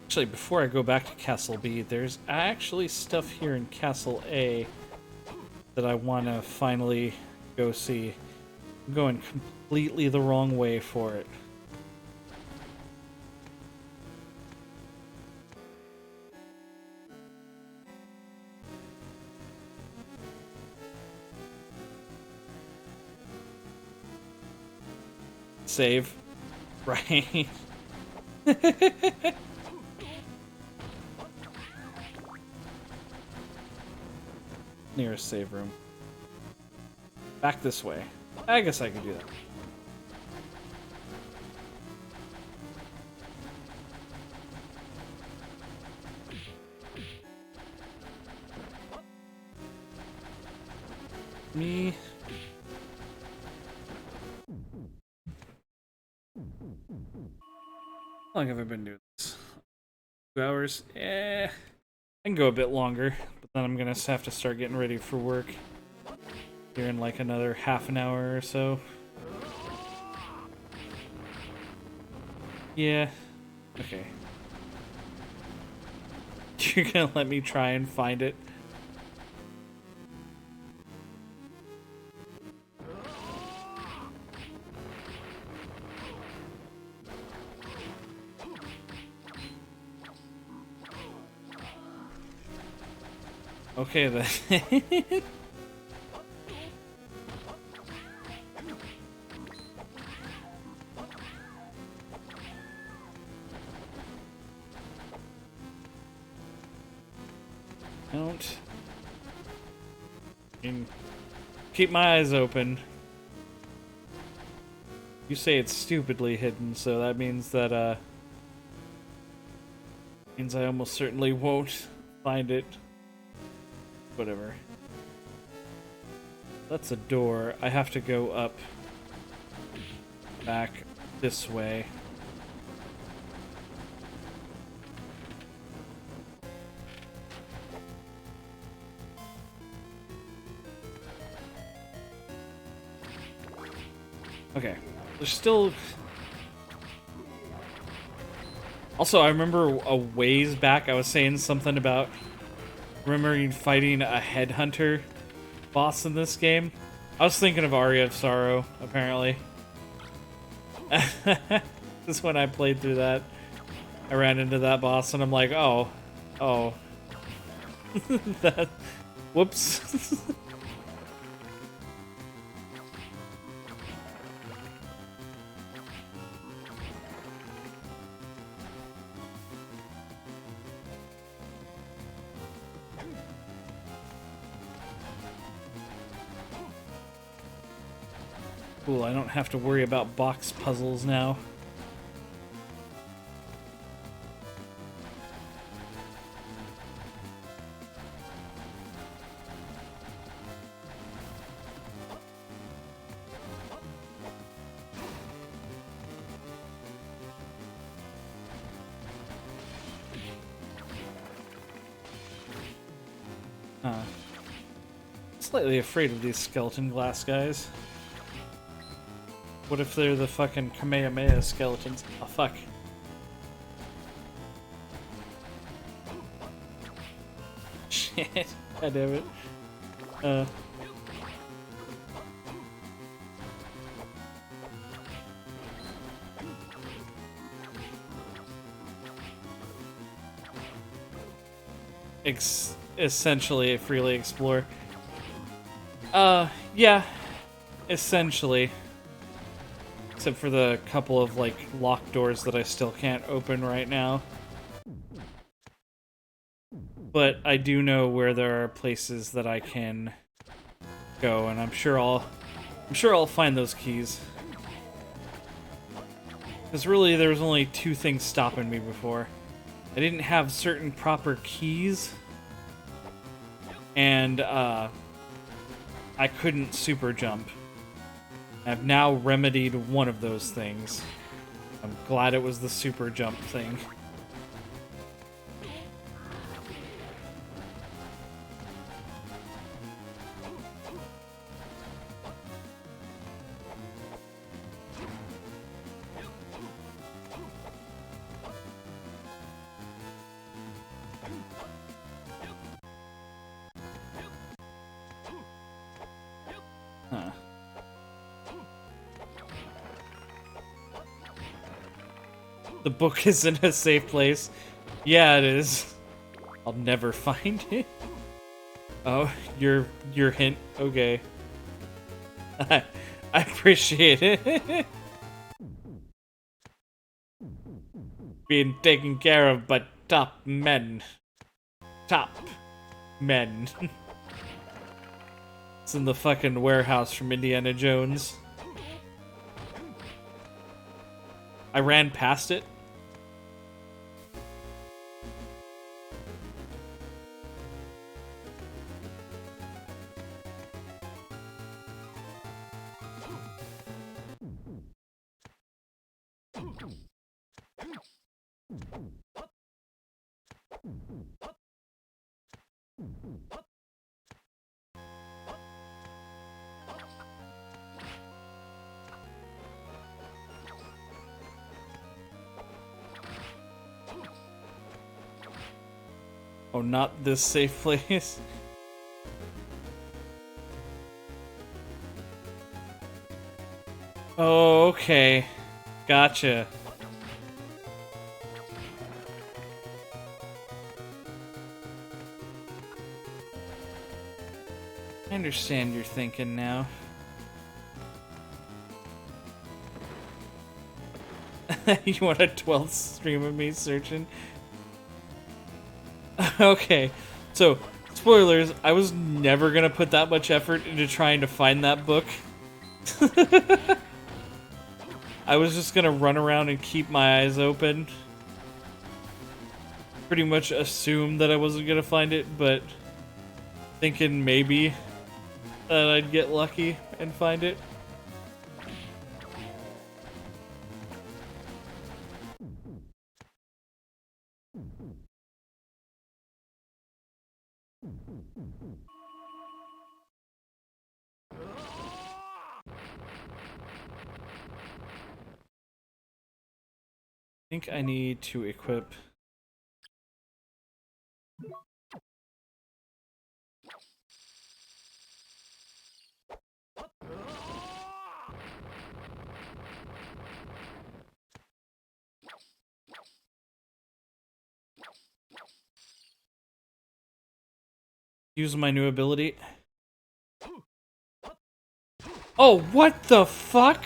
Actually, before I go back to Castle B, there's actually stuff here in Castle A that I want to finally go see. I'm going completely the wrong way for it. Save. Right. Nearest save room. Back this way. I guess I could do that. Me. How long have I been doing this? 2 hours? I can go a bit longer, but then I'm gonna have to start getting ready for work here in like another half an hour or so. Yeah. Okay. You're gonna let me try and find it? Okay then. Don't. Keep my eyes open. You say it's stupidly hidden, so that means that means I almost certainly won't find it. Whatever. That's a door. I have to go up, back this way. Okay. There's still... Also, I remember a ways back I was saying something about remembering fighting a headhunter boss in this game. I was thinking of Aria of Sorrow, apparently. Just when I played through that, I ran into that boss and I'm like, oh. That... Whoops. Cool, I don't have to worry about box puzzles now. Slightly afraid of these skeleton glass guys. What if they're the fucking Kamehameha skeletons? Oh, fuck. Shit. God damn it. essentially freely explore. Yeah, essentially. Except for the couple of, like, locked doors that I still can't open right now. But I do know where there are places that I can go, and I'm sure I'll find those keys. Because really, there was only two things stopping me before. I didn't have certain proper keys, and I couldn't super jump. I've now remedied one of those things. I'm glad it was the super jump thing. Huh. The book is in a safe place. Yeah, it is. I'll never find it. Oh, your hint. Okay. I appreciate it. Being taken care of by top men. Top men. It's in the fucking warehouse from Indiana Jones. I ran past it. Oh, not this safe place. Oh, okay. Gotcha. I understand your thinking now. You want a 12th stream of me searching? Okay, so, spoilers, I was never gonna put that much effort into trying to find that book. I was just gonna run around and keep my eyes open. Pretty much assume that I wasn't gonna find it, but thinking maybe that I'd get lucky and find it. I think I need to equip. Use my new ability. Oh, what the fuck?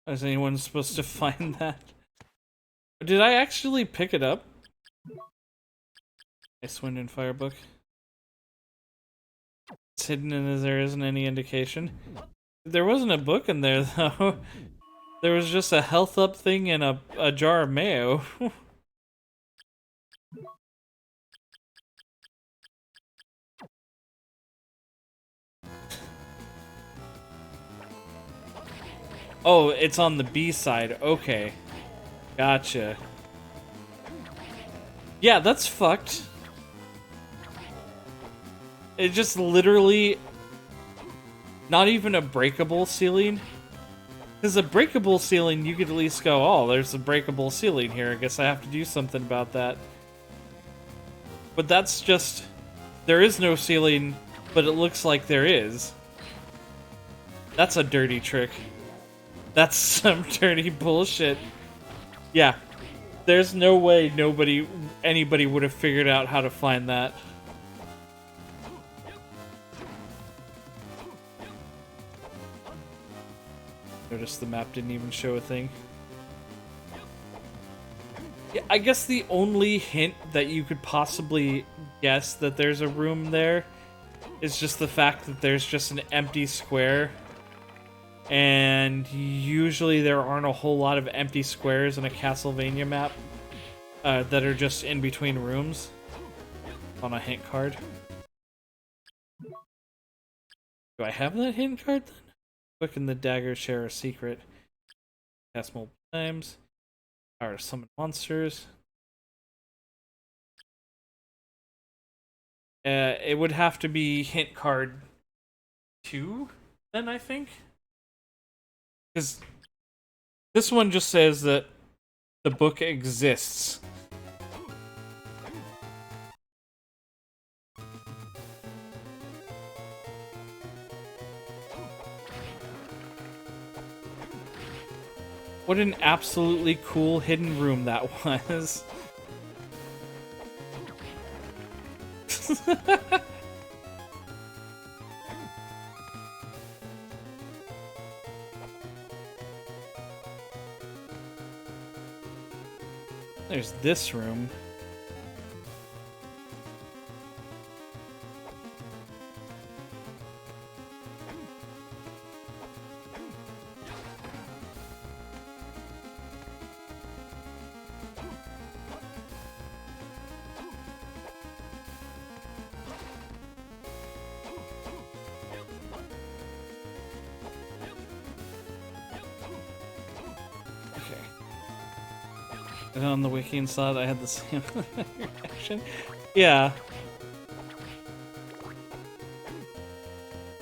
Is anyone supposed to find that? Did I actually pick it up? Ice Wind and Fire book. It's hidden and there isn't any indication. There wasn't a book in there though. There was just a health up thing and a jar of mayo. Oh, it's on the B side. Okay. Gotcha. Yeah, that's fucked. It just literally... Not even a breakable ceiling. Because a breakable ceiling, you could at least go, oh, there's a breakable ceiling here. I guess I have to do something about that. But that's just... There is no ceiling, but it looks like there is. That's a dirty trick. That's some dirty bullshit. Yeah. There's no way anybody would have figured out how to find that. Notice the map didn't even show a thing. Yeah, I guess the only hint that you could possibly guess that there's a room there is just the fact that there's just an empty square. And usually there aren't a whole lot of empty squares in a Castlevania map that are just in between rooms on a hint card. Do I have that hint card then? Quick and the dagger share a secret. Cast multiple times. Power to summon monsters. It would have to be hint card 2 then, I think. Because this one just says that the book exists. What an absolutely cool hidden room that was. There's this room. And on the wiki inside, I had the same reaction. Yeah.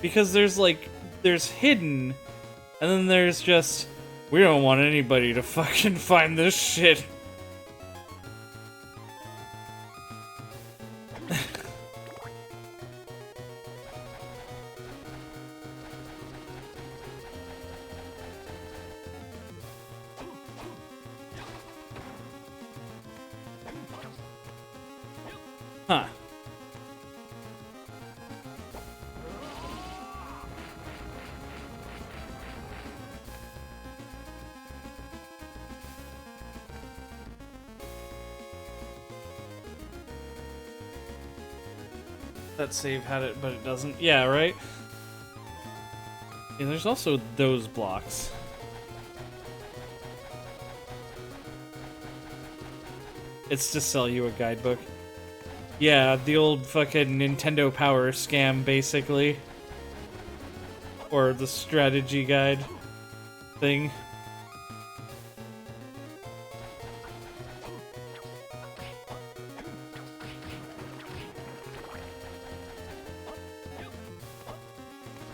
Because there's hidden, and then there's just, we don't want anybody to fucking find this shit. Huh. That save had it, but it doesn't. Yeah, right? And there's also those blocks. It's to sell you a guidebook. Yeah, the old fucking Nintendo Power scam, basically. Or the strategy guide thing.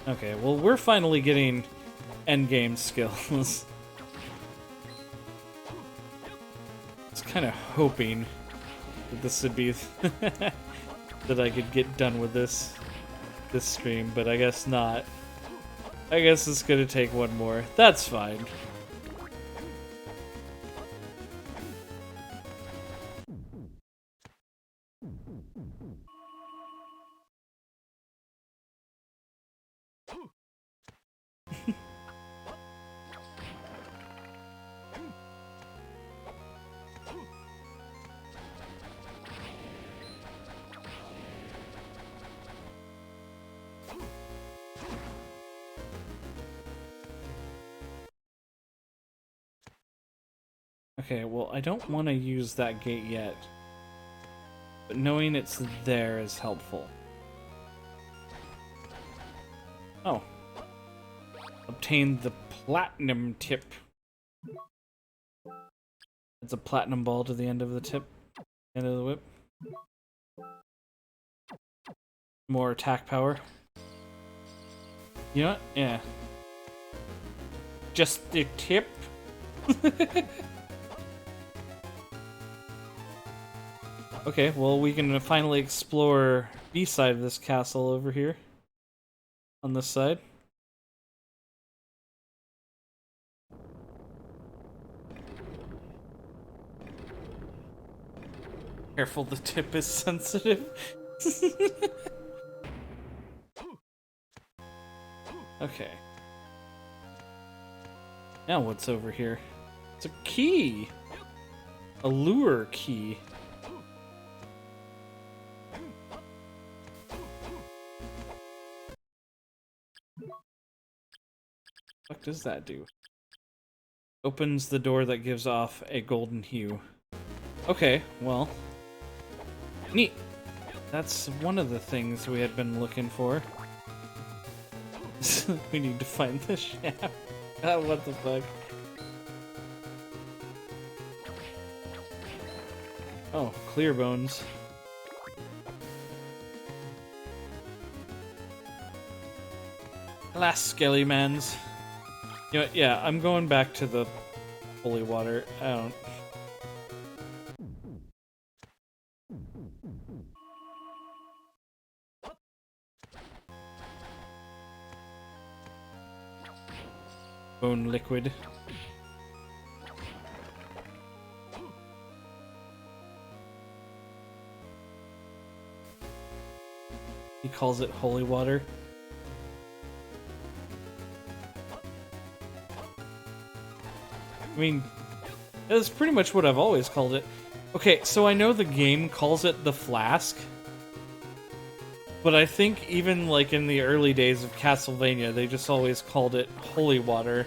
Okay, well, we're finally getting endgame skills. I was kind of hoping that this would be that I could get done with this stream, but I guess not. I guess it's gonna take one more. That's fine. Okay, well, I don't want to use that gate yet, but knowing it's there is helpful. Oh. Obtained the platinum tip. It's a platinum ball to the end of the tip. End of the whip. More attack power. You know what? Yeah. just the tip. Okay, well, we can finally explore B side of this castle over here. On this side. Careful, the tip is sensitive. Okay. Now what's over here? It's a key! A lure key. What does that do? Opens the door that gives off a golden hue. Okay, well. Neat. That's one of the things we had been looking for. We need to find the shaft. What the fuck? Oh, clear bones. Last skelly mans. You know what, yeah, I'm going back to the holy water. I don't... Bone liquid. He calls it holy water. I mean, that's pretty much what I've always called it. Okay, so I know the game calls it the flask, but I think even like in the early days of Castlevania, they just always called it holy water.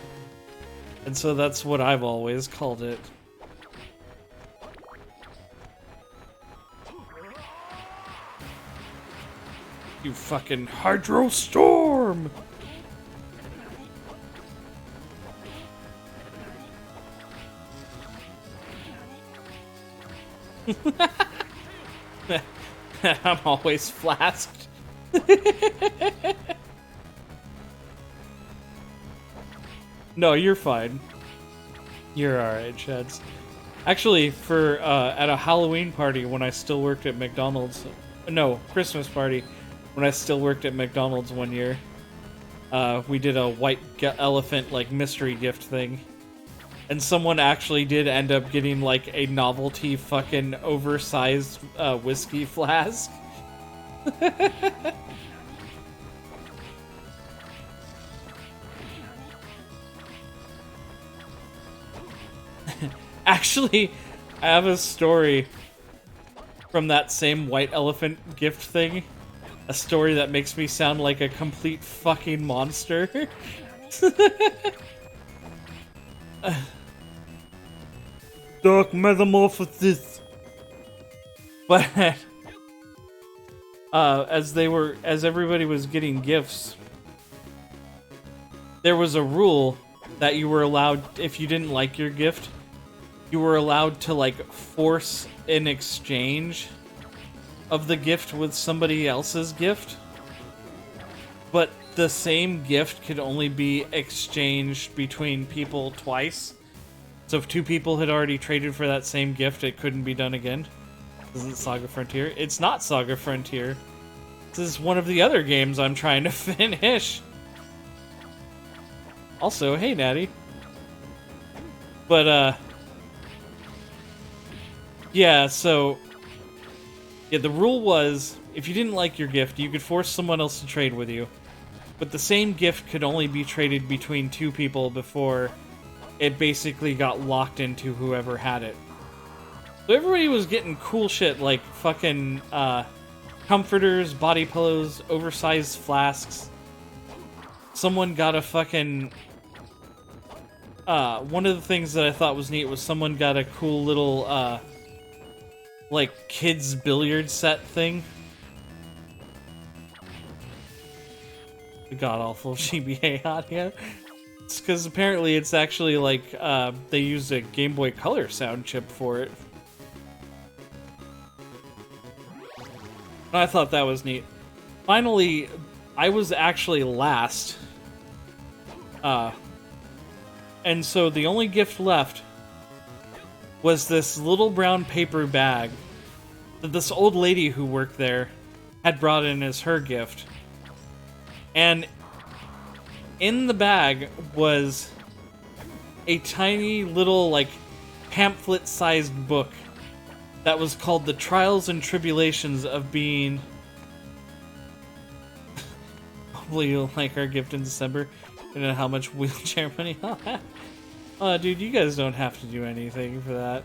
And so that's what I've always called it. You fucking hydro storm! I'm always flasked. No, you're fine. You're alright, Chads. Actually, for at a Halloween party when I still worked at McDonald's, no, Christmas party when I still worked at McDonald's one year, we did a white elephant like mystery gift thing. And someone actually did end up getting like a novelty fucking oversized whiskey flask. Actually, I have a story from that same white elephant gift thing. A story that makes me sound like a complete fucking monster. Dark metamorphosis. But as everybody was getting gifts, there was a rule that you were allowed, if you didn't like your gift, you were allowed to like force an exchange of the gift with somebody else's gift. But the same gift could only be exchanged between people twice. So if two people had already traded for that same gift, it couldn't be done again. This isn't Saga Frontier. It's not Saga Frontier. This is one of the other games I'm trying to finish. Also, hey, Natty. But, yeah, so... yeah, the rule was, if you didn't like your gift, you could force someone else to trade with you. But the same gift could only be traded between two people before it basically got locked into whoever had it. So everybody was getting cool shit like fucking comforters, body pillows, oversized flasks. Someone got a fucking... one of the things that I thought was neat was someone got a cool little, like, kids' billiard set thing. The god-awful GBA audio. It's because apparently it's actually, like, they used a Game Boy Color sound chip for it. I thought that was neat. Finally, I was actually last. And so the only gift left was this little brown paper bag that this old lady who worked there had brought in as her gift. And in the bag was a tiny little, like, pamphlet-sized book that was called The Trials and Tribulations of Being... Hopefully you'll like our gift in December. I don't know how much wheelchair money I'll have. Dude, you guys don't have to do anything for that.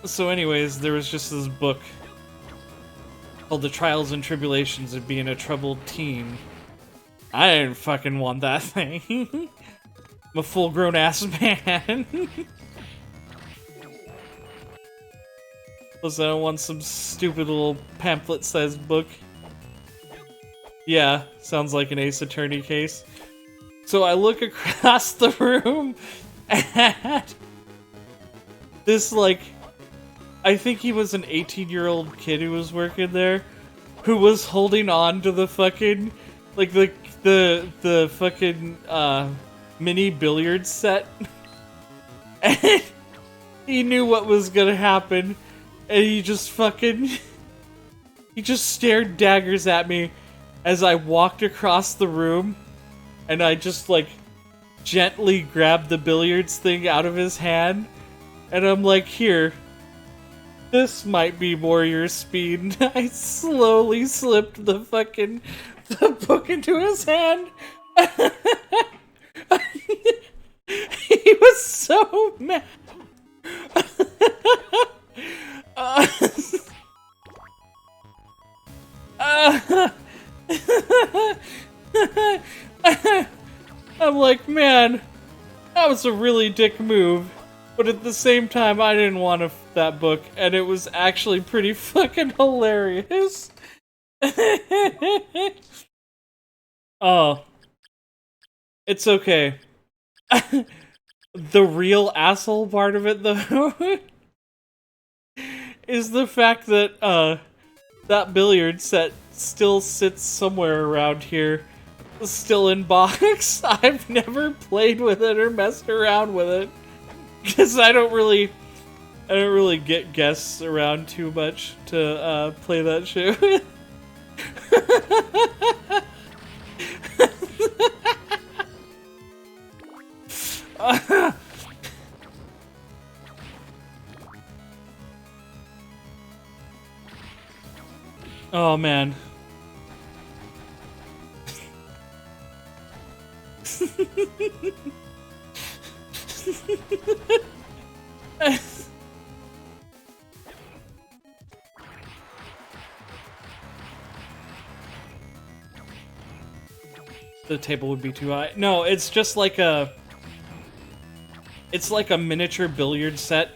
So anyways, there was just this book called The Trials and Tribulations of Being a Troubled Teen. I didn't fucking want that thing. I'm a full-grown ass man. Plus, I don't want some stupid little pamphlet-sized book. Yeah, sounds like an Ace Attorney case. So I look across the room at this, like, I think he was an 18-year-old kid who was working there, who was holding on to the fucking, like, the fucking, mini billiard set. And he knew what was gonna happen, and he just fucking, he just stared daggers at me as I walked across the room, and I just, like, gently grabbed the billiards thing out of his hand, and I'm like, here, this might be more your speed. I slowly slipped the book into his hand. He was so mad. I'm like, man, that was a really dick move. But at the same time, I didn't want that book, and it was actually pretty fucking hilarious. Oh. It's okay. The real asshole part of it, though, is the fact that, that billiard set still sits somewhere around here. Still in box. I've never played with it or messed around with it. Because I don't really get guests around too much to play that shit with. Oh man. The table would be too high. No, it's just like a... It's like a miniature billiard set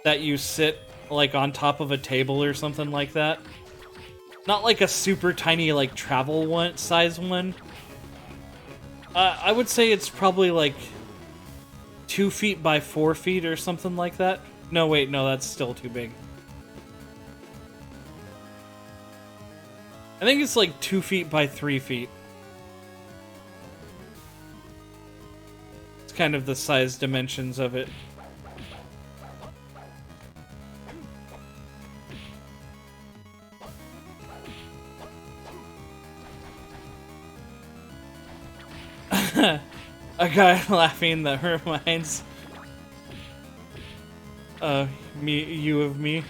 that you sit, like, on top of a table or something like that. Not like a super tiny, like, travel one size one. I would say it's probably, like, 2 feet by 4 feet or something like that. No, wait, no, that's still too big. I think it's like 2 feet by 3 feet. It's kind of the size dimensions of it. A guy laughing that reminds you of me.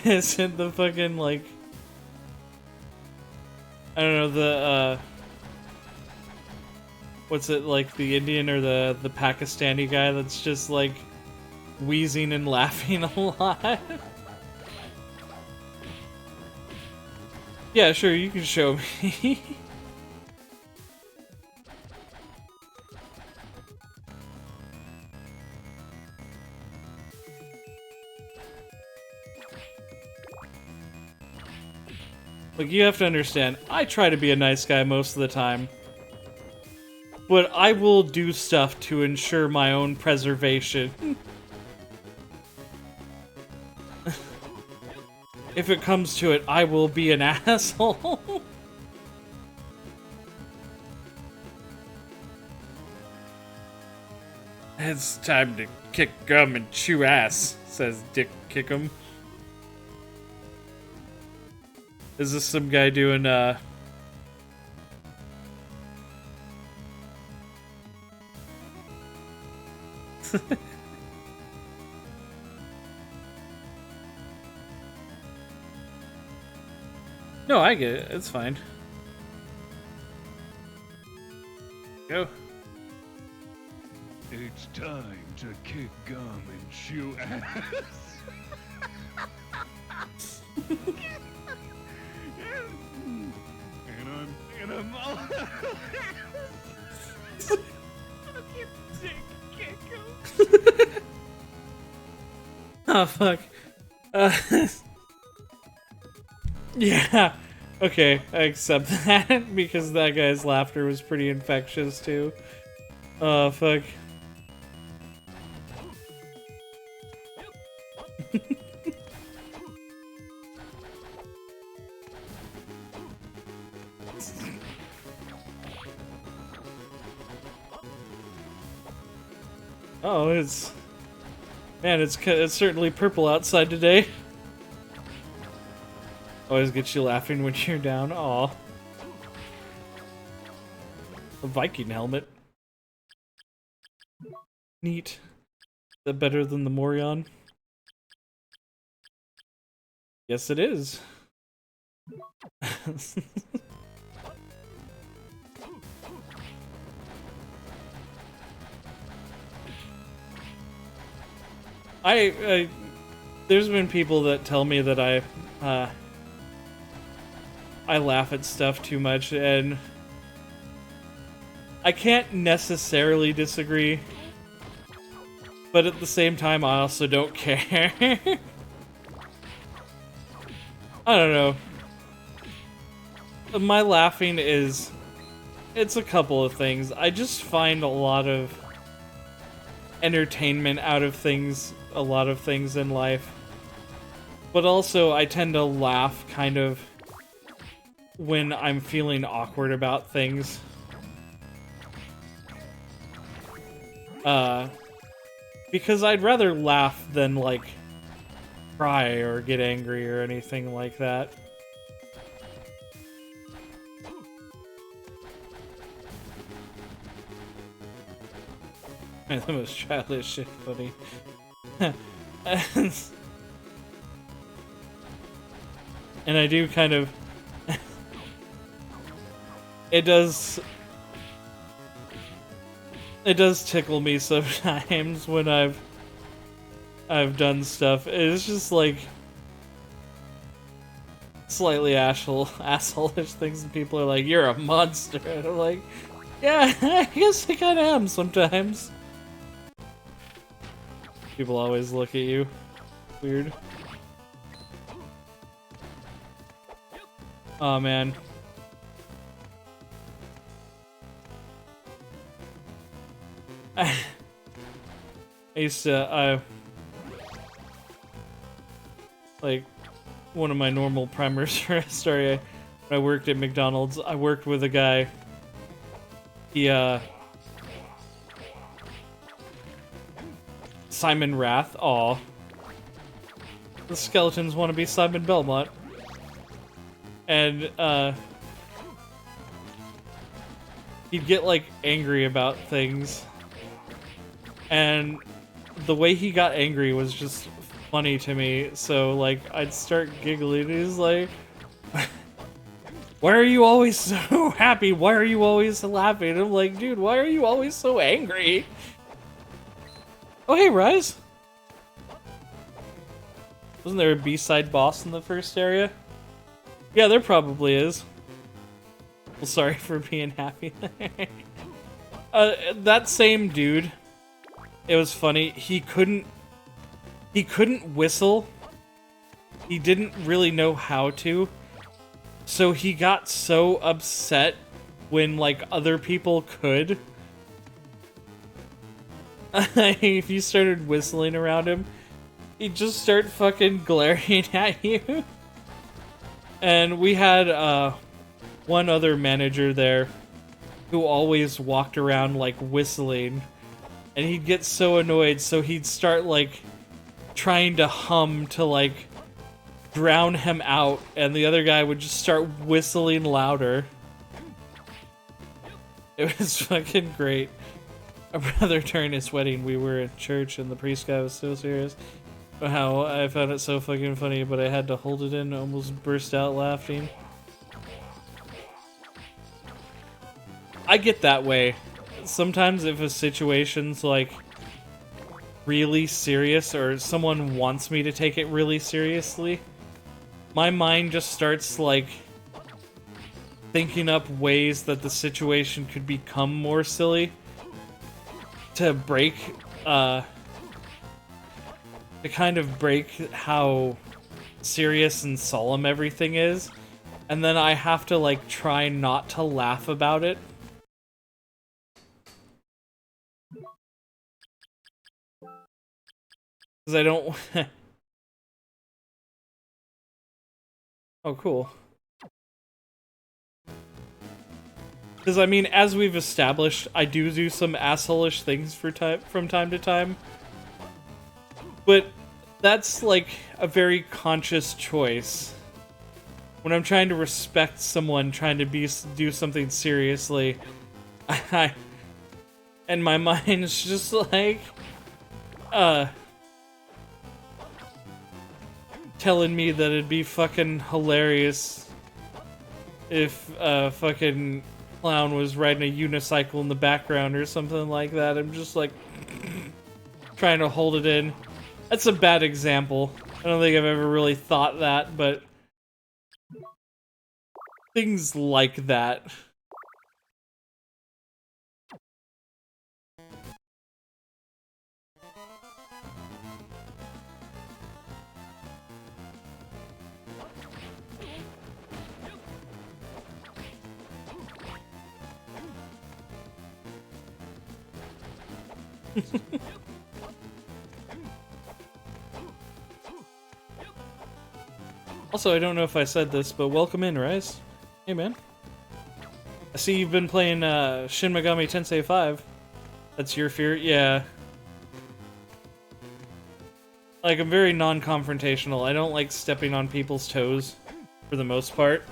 Isn't the fucking, like, I don't know, the what's it, like, the Indian or the Pakistani guy that's just, like, wheezing and laughing a lot? Yeah, sure, you can show me. Like, you have to understand, I try to be a nice guy most of the time. But I will do stuff to ensure my own preservation. if it comes to it, I will be an asshole. It's time to kick gum and chew ass, says Dick Kickum. Is this some guy doing, No, I get it. It's fine. Go. It's time to kick gum and chew ass. and I'm all Oh, fuck. Yeah. Okay, I accept that because that guy's laughter was pretty infectious too. Oh, fuck. Oh, it's... Man, it's certainly purple outside today. Always gets you laughing when you're down. Aw. A Viking helmet. Neat. Is that better than the Morion? Yes, it is. There's been people that tell me that I laugh at stuff too much, and I can't necessarily disagree, but at the same time, I also don't care. I don't know. My laughing it's a couple of things. I just find a lot of entertainment out of things, a lot of things in life. But also, I tend to laugh kind of when I'm feeling awkward about things. Because I'd rather laugh than, like, cry or get angry or anything like that. The most childish shit, buddy. And I do kind of... It does tickle me sometimes when I've done stuff. It's just like slightly asshole-ish things, and people are like, "You're a monster," and I'm like, "Yeah, I guess I kind of am sometimes." People always look at you weird. Oh man. I used to, like, one of my normal primers for a story, when I worked at McDonald's, I worked with a guy. He, Simon Rath, aw. The skeletons want to be Simon Belmont. And, he'd get, like, angry about things. And the way he got angry was just funny to me, so, like, I'd start giggling. He's like, "Why are you always so happy? Why are you always laughing?" I'm like, "Dude, why are you always so angry?" Oh, hey, Rise. Wasn't there a B-side boss in the first area? Yeah, there probably is. Well, sorry for being happy. That same dude, it was funny, he couldn't whistle. He didn't really know how to. So he got so upset when, like, other people could. If you started whistling around him, he'd just start fucking glaring at you. And we had one other manager there who always walked around like whistling, and he'd get so annoyed, so he'd start like trying to hum to like drown him out, and the other guy would just start whistling louder. It was fucking great. My brother during his wedding, we were at church and the priest guy was so serious. How I found it so fucking funny, but I had to hold it in and almost burst out laughing. I get that way. Sometimes if a situation's like really serious or someone wants me to take it really seriously, my mind just starts like thinking up ways that the situation could become more silly to break, to kind of break how serious and solemn everything is, and then I have to like try not to laugh about it. Because I don't... Oh, cool. Because, I mean, as we've established, I do some asshole-ish things from time to time. But that's, like, a very conscious choice. When I'm trying to respect someone trying to do something seriously, and my mind's just like, telling me that it'd be fucking hilarious if a fucking clown was riding a unicycle in the background or something like that. I'm just like trying to hold it in. That's a bad example. I don't think I've ever really thought that, but things like that. Also, I don't know if I said this, but welcome in, Rise. Hey, man. I see you've been playing Shin Megami Tensei 5. That's your fear? Yeah. Like, I'm very non-confrontational. I don't like stepping on people's toes, for the most part.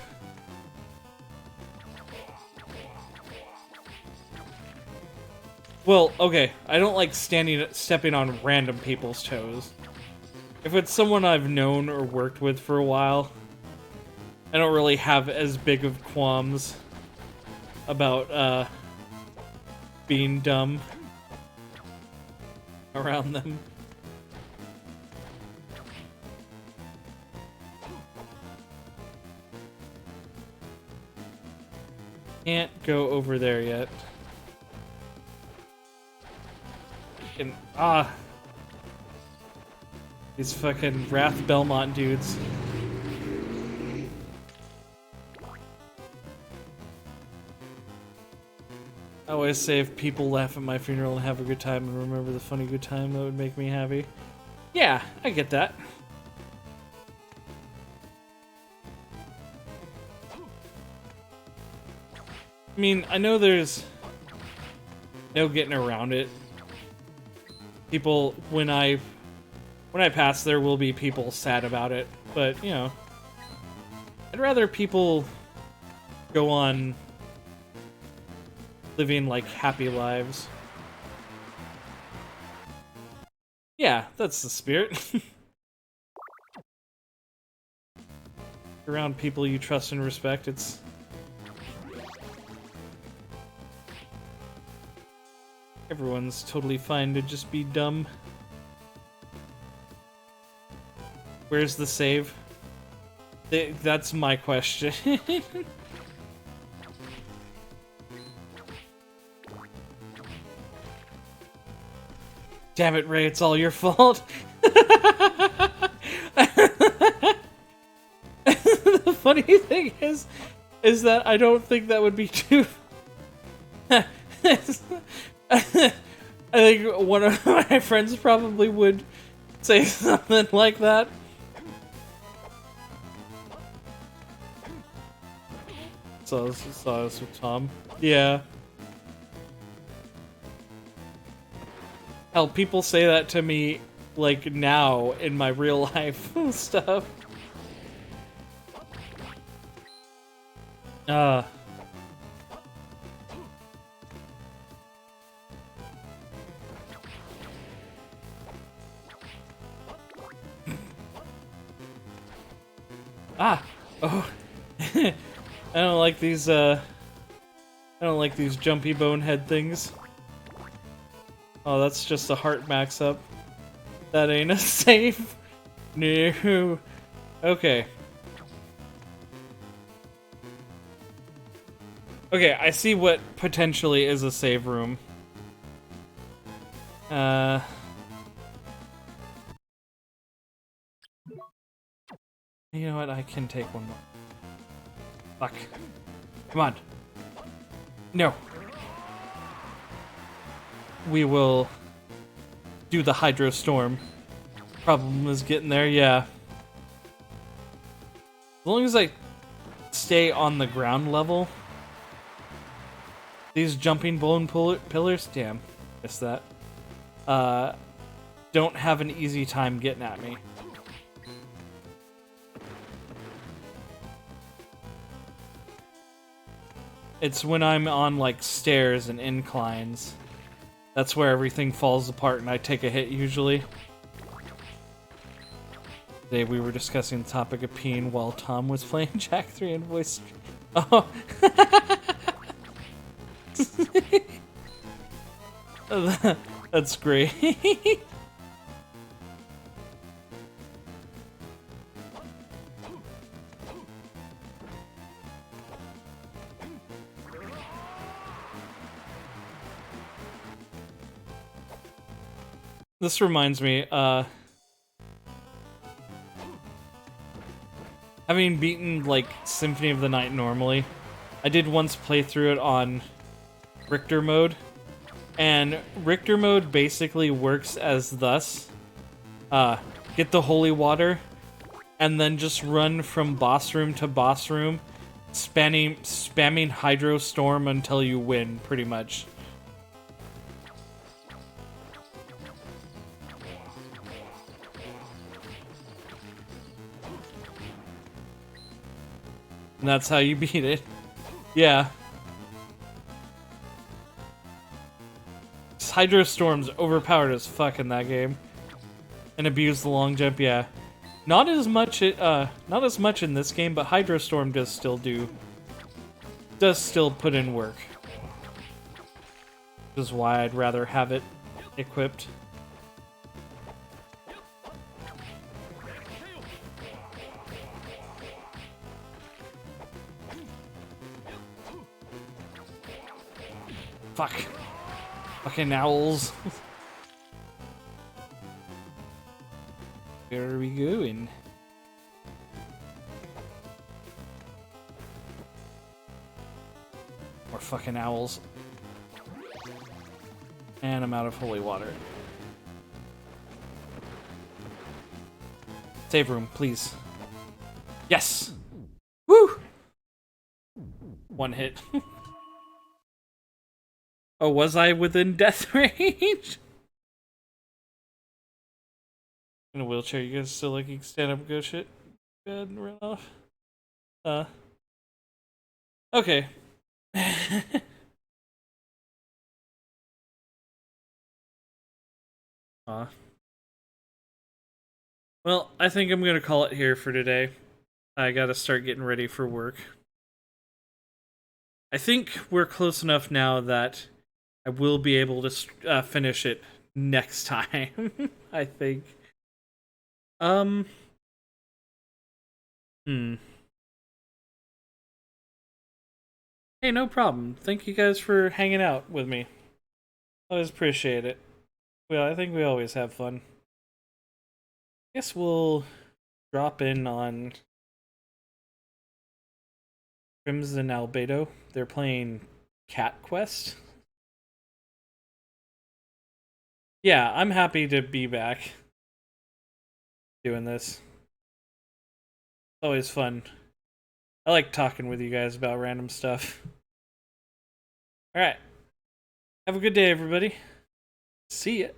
Well, okay, I don't like stepping on random people's toes. If it's someone I've known or worked with for a while, I don't really have as big of qualms about, being dumb around them. Can't go over there yet. And, these fucking Wrath Belmont dudes. I always say if people laugh at my funeral and have a good time and remember the funny good time, that would make me happy. Yeah, I get that. I mean, I know there's no getting around it. People, when I pass, there will be people sad about it, but, you know, I'd rather people go on living, like, happy lives. Yeah, that's the spirit. Around people you trust and respect, it's... Everyone's totally fine to just be dumb. Where's the save? That's my question. Damn it, Ray, it's all your fault. The funny thing is that I don't think that would be too... I think one of my friends probably would say something like that. saw this with Tom. Yeah. Hell, people say that to me, like, now, in my real life stuff. Ah, oh. I don't like these, I don't like these jumpy bonehead things. Oh, that's just a heart max up. That ain't a save. No. Okay. Okay, I see what potentially is a save room. You know what? I can take one more. Fuck. Come on. No. We will do the Hydro Storm. Problem is getting there, yeah. As long as I stay on the ground level. These jumping bone pillars, damn, missed that. Don't have an easy time getting at me. It's when I'm on, like, stairs and inclines. That's where everything falls apart and I take a hit, usually. Today we were discussing the topic of peeing while Tom was playing Jack 3 and voice... Oh! That's great. This reminds me, having beaten, like, Symphony of the Night normally, I did once play through it on Richter mode, and Richter mode basically works as thus. Get the holy water, and then just run from boss room to boss room, spamming Hydro Storm until you win, pretty much. And that's how you beat it. Yeah. Hydro Storm's overpowered as fuck in that game. And abuse the long jump, yeah. Not as much in this game, but Hydro Storm does still put in work. Which is why I'd rather have it equipped. Fuck. Fucking owls. Where are we going? More fucking owls. And I'm out of holy water. Save room, please. Yes! Woo! One hit. Oh, was I within death range? In a wheelchair, you guys still looking stand up, go shit? Good, run off. Okay. Well, I think I'm gonna call it here for today. I gotta start getting ready for work. I think we're close enough now that I will be able to finish it next time. I think. Hey, no problem. Thank you guys for hanging out with me. Always appreciate it. Well, I think we always have fun. Guess we'll drop in on Crimson Albedo. They're playing Cat Quest. Yeah, I'm happy to be back doing this. Always fun. I like talking with you guys about random stuff. All right. Have a good day, everybody. See ya.